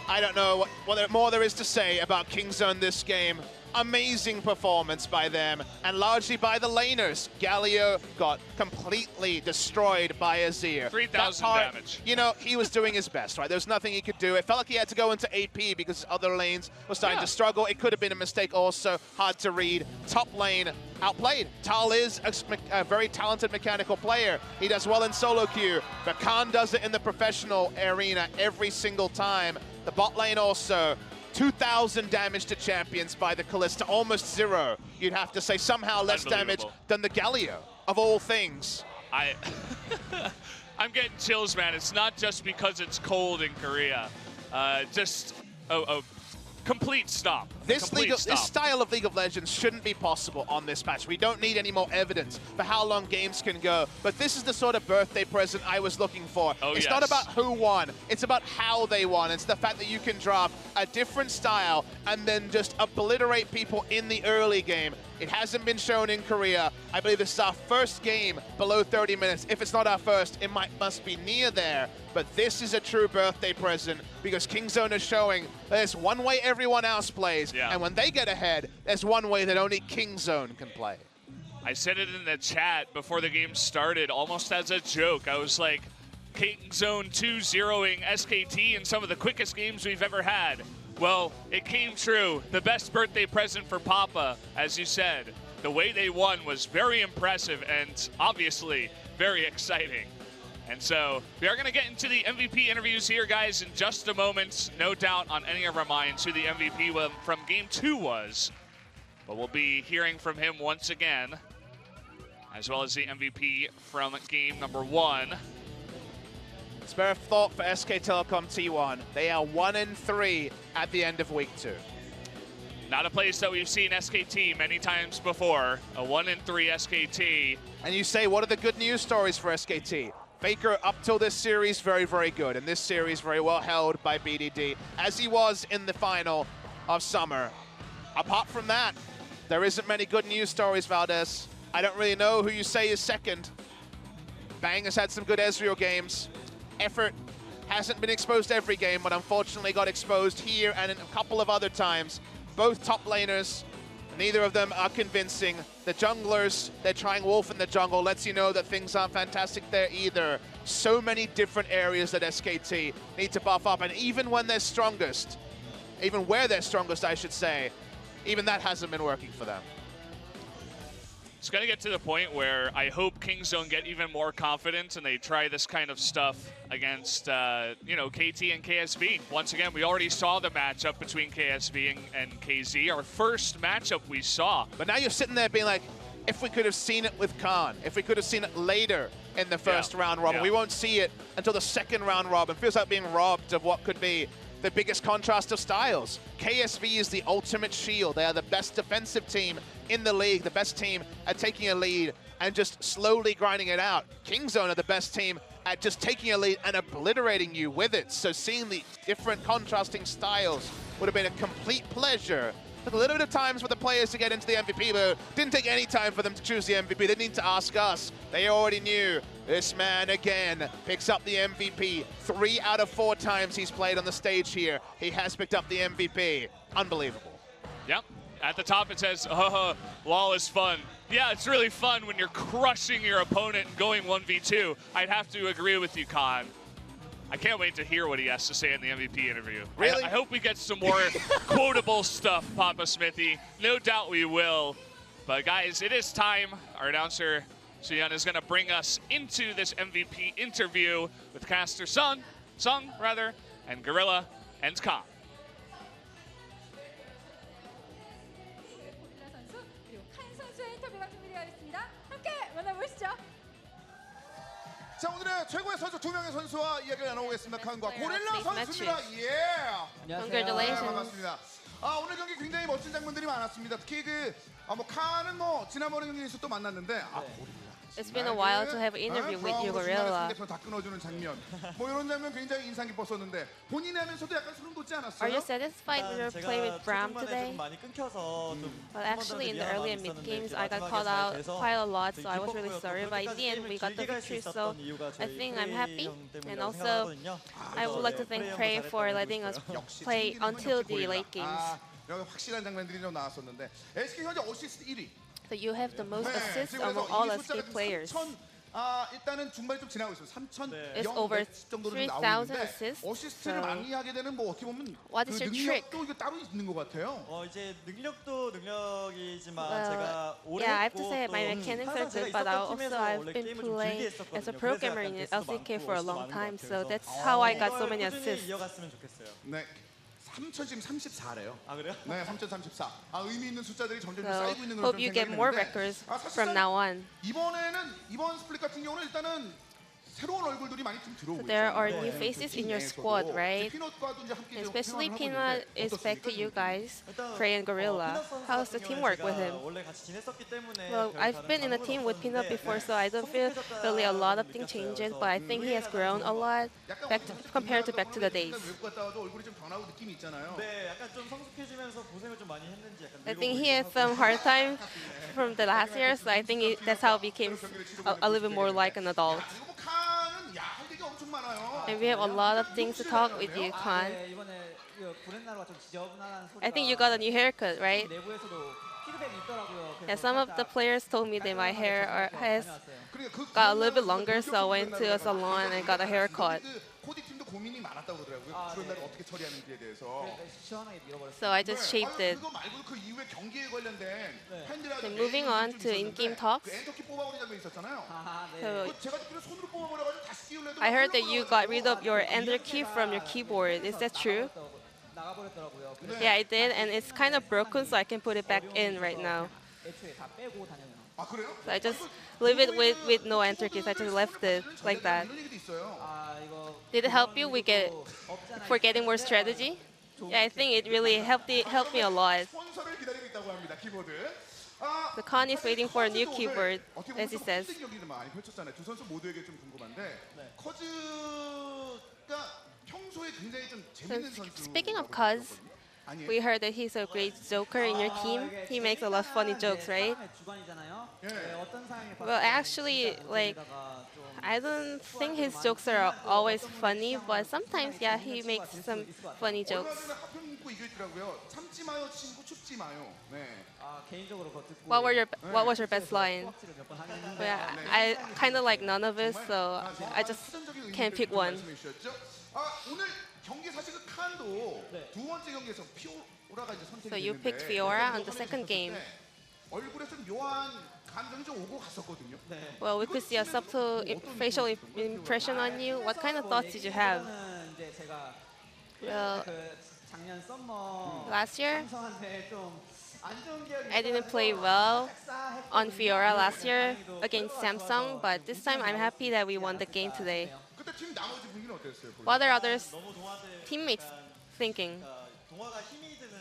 I don't know what more there is to say about KingZone this game. Amazing performance by them, and largely by the laners. Galio got completely destroyed by Azir. 3,000 damage. You know, he was doing his best, right? There's nothing he could do. It felt like he had to go into AP because other lanes were starting to struggle. It could have been a mistake also, hard to read. Top lane, outplayed. Tal is a very talented mechanical player. He does well in solo queue, but Khan does it in the professional arena every single time. The bot lane also. 2,000 damage to champions by the Kalista, almost 0. You'd have to say somehow less damage than the Galio, of all things. I'm getting chills, man. It's not just because it's cold in Korea. Just a complete stop. This style of League of Legends shouldn't be possible on this patch. We don't need any more evidence for how long games can go. But this is the sort of birthday present I was looking for. It's not about who won. It's about how they won. It's the fact that you can drop a different style and then just obliterate people in the early game. It hasn't been shown in Korea. I believe this is our first game below 30 minutes. If it's not our first, it must be near there. But this is a true birthday present because KingZone is showing there's one way everyone else plays. Yeah. And when they get ahead, there's one way that only KingZone can play. I said it in the chat before the game started, almost as a joke. I was like, KingZone 2-0ing SKT in some of the quickest games we've ever had. Well, it came true. The best birthday present for Papa, as you said. The way they won was very impressive and obviously very exciting. And so we are going to get into the MVP interviews here, guys, in just a moment. No doubt on any of our minds who the MVP from Game 2 was. But we'll be hearing from him once again, as well as the MVP from Game number 1. Spare of thought for SK Telecom T1. They are 1-3 at the end of week 2. Not a place that we've seen SKT many times before. A 1-3 SKT. And you say, what are the good news stories for SKT? Faker, up till this series, very, very good. And this series, very well held by BDD, as he was in the final of Summer. Apart from that, there isn't many good news stories, Valdez. I don't really know who you say is second. Bang has had some good Ezreal games. Effort hasn't been exposed every game, but unfortunately got exposed here and a couple of other times. Both top laners, neither of them are convincing. The junglers, they're trying Wolf in the jungle, lets you know that things aren't fantastic there either. So many different areas that SKT need to buff up, and even when they're strongest, even where they're strongest, I should say, even that hasn't been working for them. It's going to get to the point where I hope KingZone get even more confident and they try this kind of stuff against, you know, KT and KSV. Once again, we already saw the matchup between KSV and KZ, our first matchup we saw. But now you're sitting there being like, if we could have seen it with Khan, if we could have seen it later in the first round robin, we won't see it until the second round robin. Feels like being robbed of what could be the biggest contrast of styles. KSV is the ultimate shield. They are the best defensive team in the league, the best team at taking a lead and just slowly grinding it out. KingZone are the best team at just taking a lead and obliterating you with it. So seeing the different contrasting styles would have been a complete pleasure. Took a little bit of time for the players to get into the MVP, but didn't take any time for them to choose the MVP. They didn't need to ask us. They already knew. This man, again, picks up the MVP. 3 out of 4 times he's played on the stage here. He has picked up the MVP. Unbelievable. Yep. At the top it says, LOL is fun. Yeah, it's really fun when you're crushing your opponent and going 1v2. I'd have to agree with you, Khan. I can't wait to hear what he has to say in the MVP interview. Really? I hope we get some more quotable stuff, Papa Smithy. No doubt we will. But guys, it is time. Our announcer, Suyun, is going to bring us into this MVP interview with caster Sung, and Gorilla and Khan. 자, 오늘의 최고의 선수 2명의 선수와 이야기를 나눠보겠습니다. 칸과 고릴라 선수입니다. Congratulations. 반갑습니다. 오늘 경기 굉장히 멋진 장면들이 많았습니다. 특히 칸은 지난번에 경기에서 또 만났는데 고릴라. It's been a while to have an interview with you, Gorilla. 다 끊어주는 장면. 이런 장면 굉장히 인상 깊었었는데 본인이 하면서도 약간 소름 돋지 않았어요? Are you satisfied with your play with Bram today? Well, actually, in the early and mid games, I got called out quite a lot, so I was really sorry. But in the end, we got the victory, so I think I'm happy. And also, I would like to thank Prey for letting us play until the late games. 여기 확실한 장면들이 좀 나왔었는데 SK 현재 어시스트 1위. So you have the most assists among all SK players. 일단은 중반이 좀 지나고 있어요. 3,000 It's over 3,000 assists. 어시스트를 많이 하게 되는 어떻게 보면 What is your trick? 능력도 이거 따로 있는 것 같아요. 이제 능력도 능력이지만 Well, 제가 오래 yeah, I have to say my mechanics are good, but I've been playing as a programmer in LCK for a long time, so that's how I got so many assists. 이어갔으면 좋겠어요. 네. 3,000 지금 34래요. 그래요? 네, 3,034. 의미 있는 숫자들이 점점 So 쌓이고 있는 hope you get more records from now on. 이번 스플릿 같은 경우는 일단은 새로운 얼굴들이 많이 좀 들어오고 There are 있잖아요. new faces in your squad, right? 피넛과도 이제 함께 좀 Especially 생활을 하고 Peanut 있는데 is back to 어떻습니까, you 지금? guys, 일단, Prey and Gorilla. 피넛 선수 How's 같은 the 경우에는 teamwork with 제가 him? 원래 같이 지냈었기 때문에 Well, 별 I've 다른 been in a 감흥은 team with Peanut 없었는데 before, so I don't feel really a lot of things changed, but I think he has grown a lot compared to back to the days. 외국 갔다 와도 얼굴이 좀 변하고 느낌이 있잖아요. 네, 약간 좀 성숙해지면서 고생을 좀 많이 했는지 약간 I think he had some hard time from the last year, so I think that's how he became a little bit more like an adult. 그리고 뭐 칸은 할 얘기 엄청 많아요. And we have a lot of things to talk with you, Khan. 네, 이번에 브랜나루가 좀 지저분하다는 소리가 I think you got a new haircut, right? 내부에서도 피드백이 있더라고요. Yeah, some of the players told me that my hair has 그러니까 got a little bit longer, so I went to a salon and got a haircut. 코디 팀도 고민이 많았다고 그러더라고요. 그런 날을 어떻게 처리하는지에 대해서. 시원하게 밀어버렸어요. So I just shaved it. 그거 말고 그 이후에 경기에 관련된 팬들하고 Then moving on to in-game talks. 그 엔터키 뽑아버린 장면 있었잖아요. 아, 네. So 그 제가 듣기로 손으로 뽑아버려가지고 다시 띄우려도 I heard that you got rid of your enter key from your keyboard. Is that true? 나가버렸더라고요. Yeah, I did, and it's kind of broken, so I can put it back in right now. 애초에 다 빼고 다녀요. 아 그래요? So I just leave it with no enter keys. I just left it like that. 이런 얘기도 있어요. 아, 이거 Did it help you with for getting more strategy? Yeah, I think it really helped me a lot. 스폰서를 기다리고 있다고 합니다. 키보드. The Khan is waiting for a new keyboard, as he says. 경기를 많이 펼쳤잖아요. 두 선수 모두에게 좀 궁금한데 커즈가 평소에 굉장히 좀 재밌는 선수. Speaking of Cuz, we heard that he's a great joker in your team. He makes a lot of funny jokes, right? 주관이잖아요. 예. 어떤 상황에 Well, actually, like, I don't think his jokes are always funny, but sometimes, yeah, he makes some funny jokes. 얼마 전에 하평 입고 이겨 있더라고요. 참지 마요 친구 춥지 마요. 네. 아, 개인적으로 그거 듣고 What was your best line? 를 몇번 하긴 Well, yeah, I kind of like none of it, so I just 사전적인 can't 의미를 pick 좀 one. 말씀해 주셨죠? 오늘 경기 사실 그 칸도 두 번째 경기에서 피오라가 이제 선택이 So you 됐는데 picked Fiora on the second game. 얼굴에 좀 묘한 감정이 좀 오고 갔었거든요. Well, we could see a subtle facial impression on you. What kind of thoughts did you have? 이거는 이제 제가 Well, 그 작년 썸머 last year, 삼성한테 좀 안 좋은 기억이 I didn't play well on Fiora last year against Samsung, but this time I'm happy that we won the game today. 그때 팀 나머지 분위기는 어땠어요? What are others 너무 동화들 teammates thinking? 동화가 힘이 드는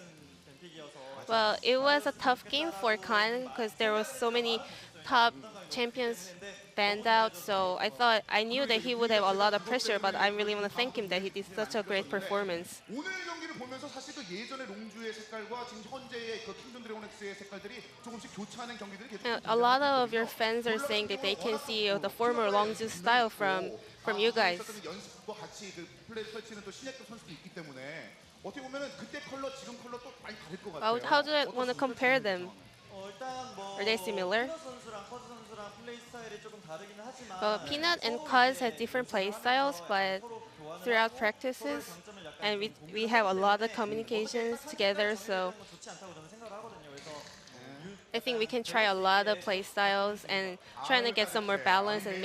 뱀픽이어서 Well, it was a tough game for Khan because there were so many top champions banned out. So I knew that he would have a lot of pressure, but I really want to thank him that he did such a great performance. 오늘 경기를 보면서 사실 그 예전의 롱주의 색깔과 지금 현재의 그 킹덤 드래곤엑스의 색깔들이 조금씩 교차하는 경기들이 계속 A lot of your fans are saying that they can see the former Longju style from you guys. 연습과 같이 그 플레이 펼치는 또 신예급 선수도 있기 때문에 어떻게 보면은 그때 컬러 지금 컬러 또 많이 다를 것 같아요. How do I want to compare them? 일단 뭐 Are they similar? 피넛 선수랑 커즈 선수랑 플레이 스타일이 조금 다르기는 하지만 Well, Peanut and Cuz have different play styles, but throughout practices, and we have a lot of communications together, so 좋지 않다고 저는 생각을 하거든요. 그래서 I think we can try a lot of play styles and trying to get some more balance and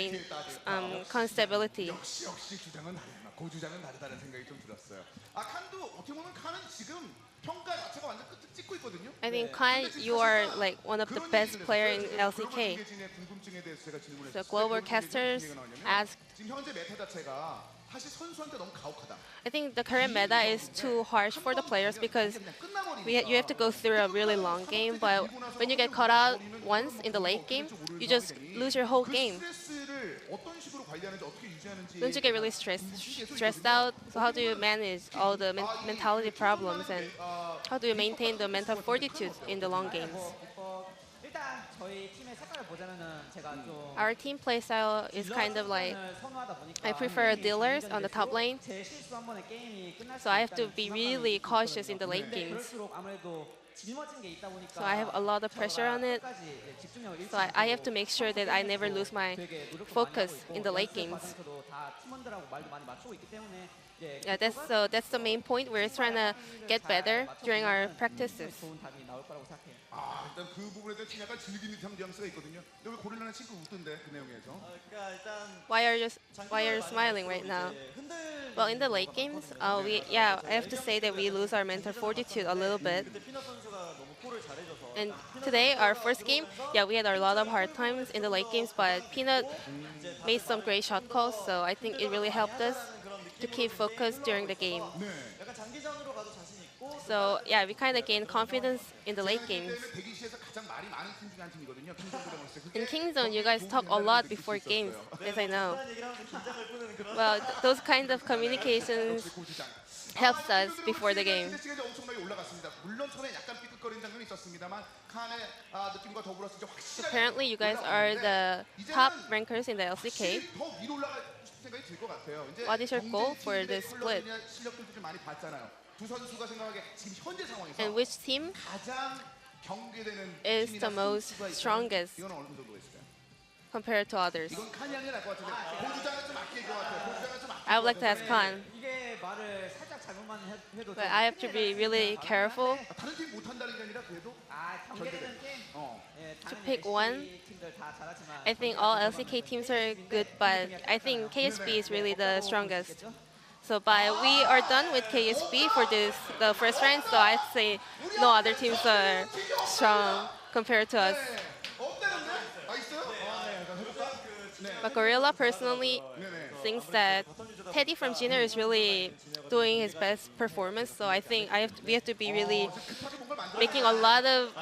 stability. 역시 주장은 다르구나. 고주장은 다르다는 생각이 좀 들었어요. 칸도 어떻게 보면 칸은 지금 평가 자체가 완전 끝을 찍고 있거든요. I think Khan, you are like one of the best player in LCK. 궁금증에 대해서 제가 질문을 The global casters asked, 지금 현재 메타 자체가 사실 선수한테 너무 가혹하다. I think the current meta is too harsh for the players because you have to go through a really long game, but when you get caught out once in the late game, you just lose your whole game. 스트레스를 어떤 식으로 관리하는지 어떻게 유지하는지 Don't you get really stressed out? So how do you manage all the mentality problems and how do you maintain the mental fortitude in the long games? 일단 저희 팀의 색깔을 보자면은 제가 좀 Our team play style is kind of like 선호하다 보니까 I prefer dealers on the top lane, 제 실수 한 번에 게임이 끝날 수 so I have to 있다는 be 부담감이 really 좀 cautious in 있거든요. the late 근데 games. 그럴수록 아무래도 짊어진 게 있다 보니까 So I have a lot of pressure on it. 끝까지 집중력을 잃지 So I have 않고 to make sure that I never lose my 되게 노력도 focus 많이 하고 있고 in the late 연습 games. 과정에서도 다 팀원들하고 말도 많이 맞추고 있기 때문에 Yeah, that's the main point. We're trying to get better during our practices. 좋은 답이 나올 거라고 생각해요. 아, 일단 그 부분에 대해서 약간 즐기는 듯한 뉘앙스가 있거든요. 근데 왜 고릴라는 친구 웃던데 그 내용에서? 그러니까 일단 Why are you smiling right now? Well, in the late games, I have to say that we lose our mental fortitude a little bit. 그때 피넛 선수가 너무 콜을 잘해줘서 And today, our first game, we had a lot of hard times in the late games, but Peanut made some great shot calls, so I think it really helped us to keep focused during the game. 약간 장기전으로 가도 자신 있고 So yeah, we kind of gained confidence in the late games. 대기실에서 가장 말이 많은 팀 중에 한 팀이거든요. In Kingzone, you guys talk a lot before games, as I know. 그런 얘기를 하면서 긴장을 푸는 그런 Well, those kind of communications helps us before the game. 시간이 엄청나게 올라갔습니다. 물론 처음에 약간 삐끗거리는 장면이 있었습니다만 칸의 느낌과 더불어서 이제 확실하게 Apparently, you guys are the top rankers in the LCK. 더 위로 올라갈 생각이 들 것 같아요. 이제 What is your goal for this split? 실력들도 좀 많이 봤잖아요. 두 선수가 생각하기에 지금 현재 상황에서 And which team 가장 경계되는 is 팀이나 the most 선수가 있다면 strongest 이건 어느 정도가 있을까요? compared to others? 이건 칸이 아니라 날것 같은데 보주장은 좀 아낄 것 같아요. 보주장은 좀 아낄 I would 것 like to ask 같은데. Khan, 이게 말을 살짝 잘못만 해도 but I have to be really careful 다른 팀 못한다는 게 아니라 그래도 경계되는 게임 to pick one. 팀들 다 잘하지만 I think all LCK teams are good, but I think KSB is really the strongest. So we are done with KSB for the first round, so I'd say no other teams are strong compared to us. 없다는데? 아 있어요? But Gorilla personally thinks that Teddy from Junior is really doing his best performance, so I think we have to be really 급하게 뭔가 만들어 making a lot of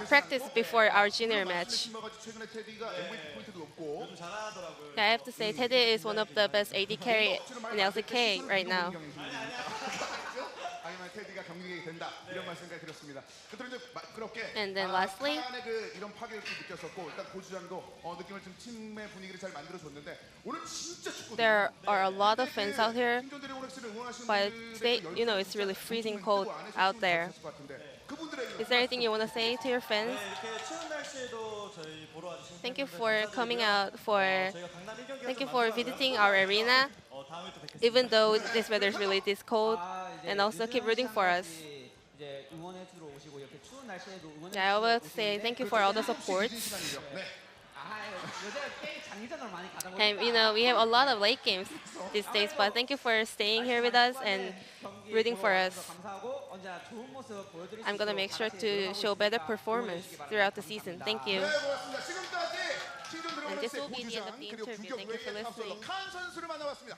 practice before our Junior match. 최근에 테디가 MVP 포인트도 높고 잘하더라고요. Yeah, I have to say Teddy is one of the best AD carry in LCK right now. 아니면 테디가 경쟁이 된다 이런 말씀까지 드렸습니다. 그리고 이제 그렇게 And then lastly, 칸의 그 이런 파괴를 좀 느꼈었고 일단 고주장도 느낌을 좀 팀의 분위기를 잘 만들어줬는데 오늘 진짜 축구. there are a lot of fans out here, 킹존 드래곤엑스를 응원하시는 but 분들의 today, 그 you know, it's really freezing cold out there. Is there anything you want to say to your fans? 이렇게 추운 날씨에도 저희 보러 와주신 Thank you for coming out 저희가 강남 1경기에서 thank you for visiting our arena, 다음에 또 뵙겠습니다. even though this weather is really this cold, and also keep rooting for us. 이제 응원해 주러 오시고 이렇게 추운 날씨에도 응원해 Yeah, I 주러 would say thank you for all the support. 요새 게임 장기전으로 많이 가다 보니까 And you know, we have a lot of late games these days, but thank you for staying here with us and rooting for us. 감사하고 언제나 좋은 모습 보여드릴 수 I'm gonna 있도록 make sure 다 같이 to 노력하고 show better 있으니까 performance 응원해 주시기 throughout the 바랍니다. season. Thank you. 네, 고맙습니다. 지금까지 킹존 And this 드래곤엑스의 will be the end of 고주장 the 그리고 interview. Thank you for 구격외의 앞서서 listening. 칸 선수를 만나봤습니다.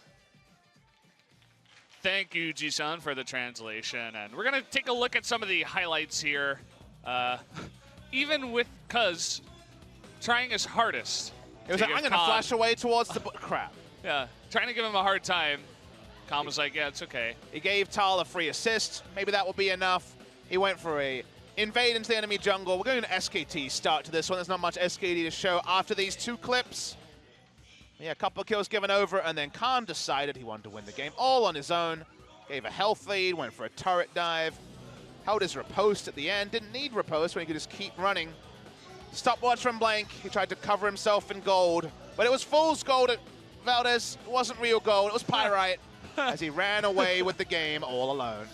Thank you, Jisun, for the translation. And we're going to take a look at some of the highlights here. Even with Cuz trying his hardest. It was to like, I'm give going to Khan- flash away towards the... crap. Yeah, trying to give him a hard time. Khan was like, yeah, it's okay. He gave Tal a free assist. Maybe that will be enough. He went for a invade into the enemy jungle. We're going to SKT start to this one. There's not much SKT to show after these two clips. Yeah, a couple of kills given over, and then Khan decided he wanted to win the game all on his own. Gave a health lead, went for a turret dive. Held his riposte at the end. Didn't need riposte when he could just keep running. Stopwatch from Blank. He tried to cover himself in gold, but it was fool's gold at Valdez. It wasn't real gold. It was Pyrite as he ran away with the game all alone.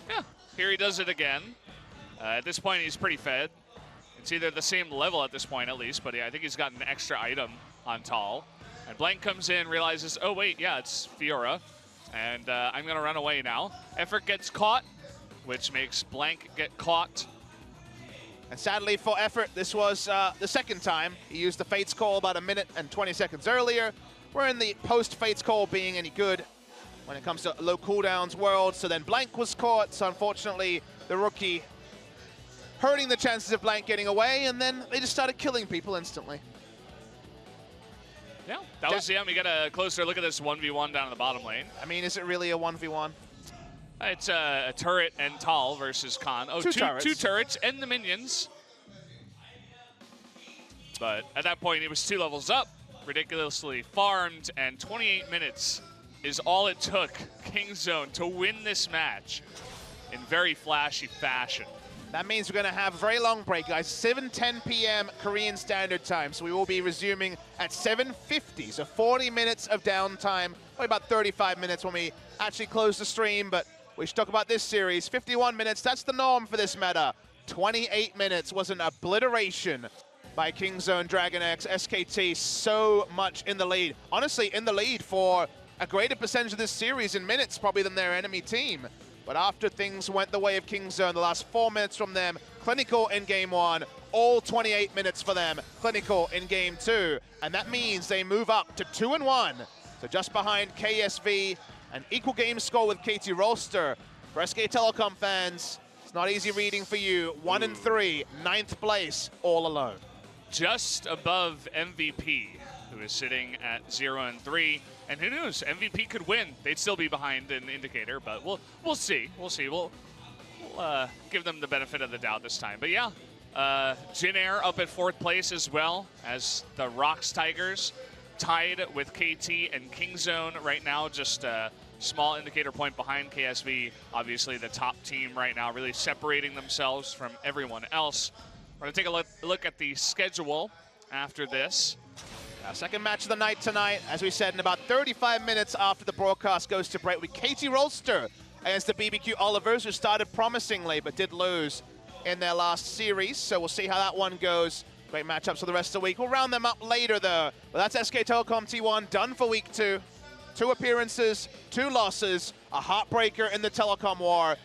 Yeah, here he does it again. At this point, he's pretty fed. It's either the same level at this point, at least, but I think he's got an extra item on Tal. And Blank comes in, realizes, oh, wait, yeah, it's Fiora. And I'm going to run away now. Effort gets caught, which makes Blank get caught. And sadly for Effort, this was the second time. He used the Fates Call about a minute and 20 seconds earlier. We're in the post-Fates Call being any good when it comes to low cooldowns world. So then Blank was caught, so unfortunately the rookie hurting the chances of Blank getting away, and then they just started killing people instantly. Yeah, that was the end. We get a closer look at this 1v1 down in the bottom lane. I mean, is it really a 1v1? It's a turret and Tal versus Khan. Oh, two turrets and the minions. But at that point, he was 2 levels up, ridiculously farmed, and 28 minutes is all it took Kingzone to win this match in very flashy fashion. That means we're going to have a very long break, guys. 7:10 p.m. Korean Standard Time. So we will be resuming at 7:50. So 40 minutes of downtime Probably about 35 minutes when we actually close the stream, but we should talk about this series. 51 minutes, that's the norm for this meta. 28 minutes was an obliteration by ZONE DragonX. SKT so much in the lead. Honestly, in the lead for a greater percentage of this series in minutes probably than their enemy team. But after things went the way of ZONE, the last 4 minutes from them, clinical in game 1, all 28 minutes for them, clinical in game 2. And that means they move up to 2-1. So just behind KSV, an equal game score with KT Rolster. For SK Telecom fans, it's not easy reading for you. 1-3, 9th place, all alone. Just above MVP, who is sitting at 0-3. And who knows, MVP could win. They'd still be behind an indicator, but we'll see. We'll see. We'll give them the benefit of the doubt this time. But yeah, Jin Air up at 4th place as well as the Rocks Tigers tied with KT and ZONE right now, just a small indicator point behind KSV. Obviously the top team right now, really separating themselves from everyone else. We're going to take a look at the schedule after this. Second match of the night tonight, as we said, in about 35 minutes after the broadcast goes to break with KT Rolster against the BBQ Olivers, who started promisingly but did lose in their last series. So we'll see how that one goes. Great matchups for the rest of the week. We'll round them up later, though. But that's SK Telecom T1 done for week 2. 2 appearances, 2 losses, a heartbreaker in the Telecom war.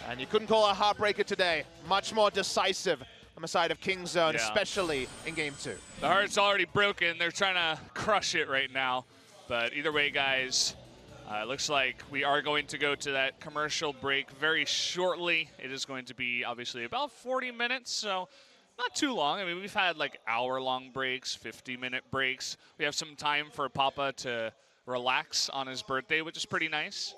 And you couldn't call it a heartbreaker today. Much more decisive on the side of ZONE, especially in game 2. The heart's already broken. They're trying to crush it right now. But either way, guys, it looks like we are going to go to that commercial break very shortly. It is going to be obviously about 40 minutes, so not too long. I mean, we've had like hour-long breaks, 50-minute breaks. We have some time for Papa to relax on his birthday, which is pretty nice.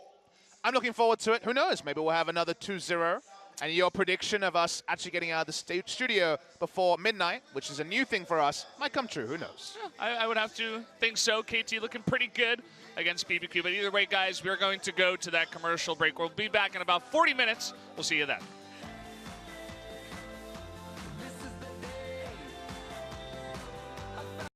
I'm looking forward to it. Who knows? Maybe we'll have another 2-0. And your prediction of us actually getting out of the studio before midnight, which is a new thing for us, might come true. Who knows? Yeah, I would have to think so. KT looking pretty good against BBQ. But either way, guys, we're going to go to that commercial break. We'll be back in about 40 minutes. We'll see you then.